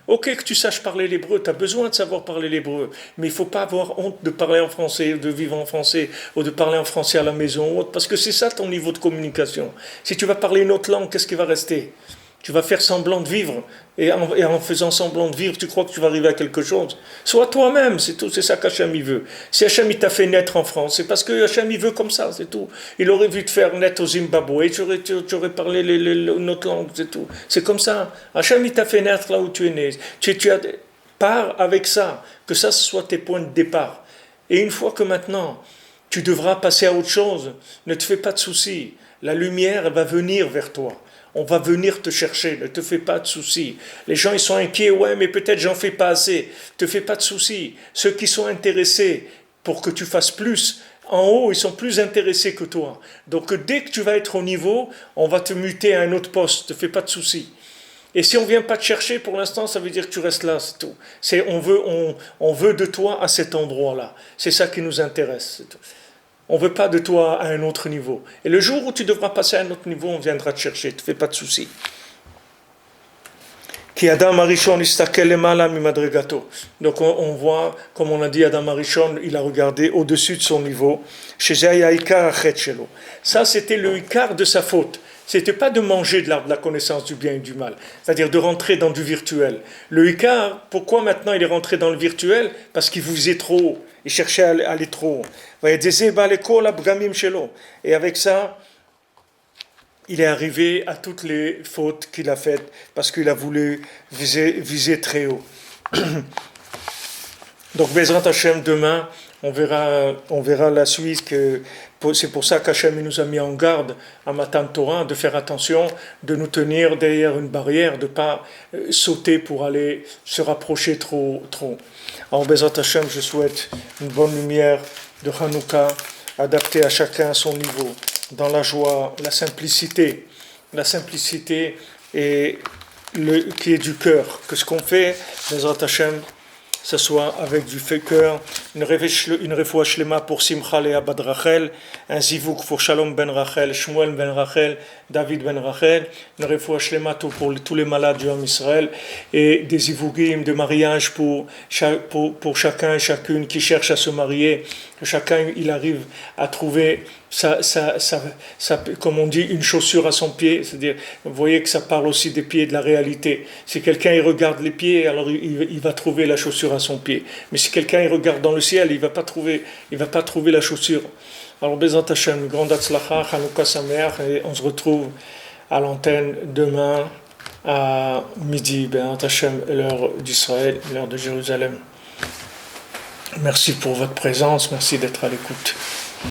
Ok, que tu saches parler l'hébreu, tu as besoin de savoir parler l'hébreu, mais il ne faut pas avoir honte de parler en français, de vivre en français, ou de parler en français à la maison, parce que c'est ça ton niveau de communication. Si tu vas parler une autre langue, qu'est-ce qui va rester? Tu vas faire semblant de vivre, et en faisant semblant de vivre, tu crois que tu vas arriver à quelque chose. Sois toi-même, c'est tout, c'est ça qu'Hachem il veut. Si Hachem il t'a fait naître en France, c'est parce que Hachem il veut comme ça, c'est tout. Il aurait vu te faire naître au Zimbabwe, tu aurais parlé notre langue, c'est tout. C'est comme ça. Hachem il t'a fait naître là où tu es né. Pars avec ça, que ça ce soit tes points de départ. Et une fois que maintenant, tu devras passer à autre chose, ne te fais pas de soucis. La lumière elle va venir vers toi. On va venir te chercher, ne te fais pas de soucis. Les gens ils sont inquiets, ouais mais peut-être j'en fais pas assez. Ne te fais pas de soucis. Ceux qui sont intéressés pour que tu fasses plus, en haut ils sont plus intéressés que toi. Donc dès que tu vas être au niveau, on va te muter à un autre poste, ne te fais pas de soucis. Et si on ne vient pas te chercher pour l'instant, ça veut dire que tu restes là, c'est tout. On veut de toi à cet endroit-là. C'est ça qui nous intéresse, c'est tout. On ne veut pas de toi à un autre niveau. Et le jour où tu devras passer à un autre niveau, on viendra te chercher. Ne te fais pas de soucis. Donc on voit, comme on a dit, Adam Arishon, il a regardé au-dessus de son niveau. Ça, c'était le ikar de sa faute. C'était pas de manger de l'arbre de la connaissance du bien et du mal, c'est-à-dire de rentrer dans du virtuel. Le ikar, pourquoi maintenant il est rentré dans le virtuel? Parce qu'il vous est trop haut. Il cherchait à aller trop haut. Et avec ça, il est arrivé à toutes les fautes qu'il a faites parce qu'il a voulu viser très haut. Donc, Bezrat Hashem, demain, on verra la suite. C'est pour ça qu'Hachem nous a mis en garde à Matan Torah de faire attention, de nous tenir derrière une barrière, de ne pas sauter pour aller se rapprocher trop. Alors, Bezrat Hashem, je souhaite une bonne lumière de Hanouka, adaptée à chacun à son niveau, dans la joie, la simplicité et qui est du cœur. Que ce qu'on fait, Bezrat Hashem, ce soit avec du fait cœur, une refoua shlema pour Simcha Lea Bad Rachel, un zivouk pour Shalom ben Rachel, Shmuel ben Rachel, David ben Rachel, une refoua shlema pour tous les malades du Ham Israël, et des zivugim de mariage pour chacun et chacune qui cherche à se marier, que chacun il arrive à trouver comme on dit, une chaussure à son pied. C'est-à-dire, vous voyez que ça parle aussi des pieds, de la réalité. Si quelqu'un il regarde les pieds, alors il va trouver la chaussure à son pied. Mais si quelqu'un il regarde dans le ciel, il va pas trouver la chaussure. Alors, Bezat Hashem, grande Hatzlacha, Chanukah Sameach, et on se retrouve à l'antenne demain à midi, Bezat Hashem, l'heure d'Israël, l'heure de Jérusalem. Merci pour votre présence, merci d'être à l'écoute.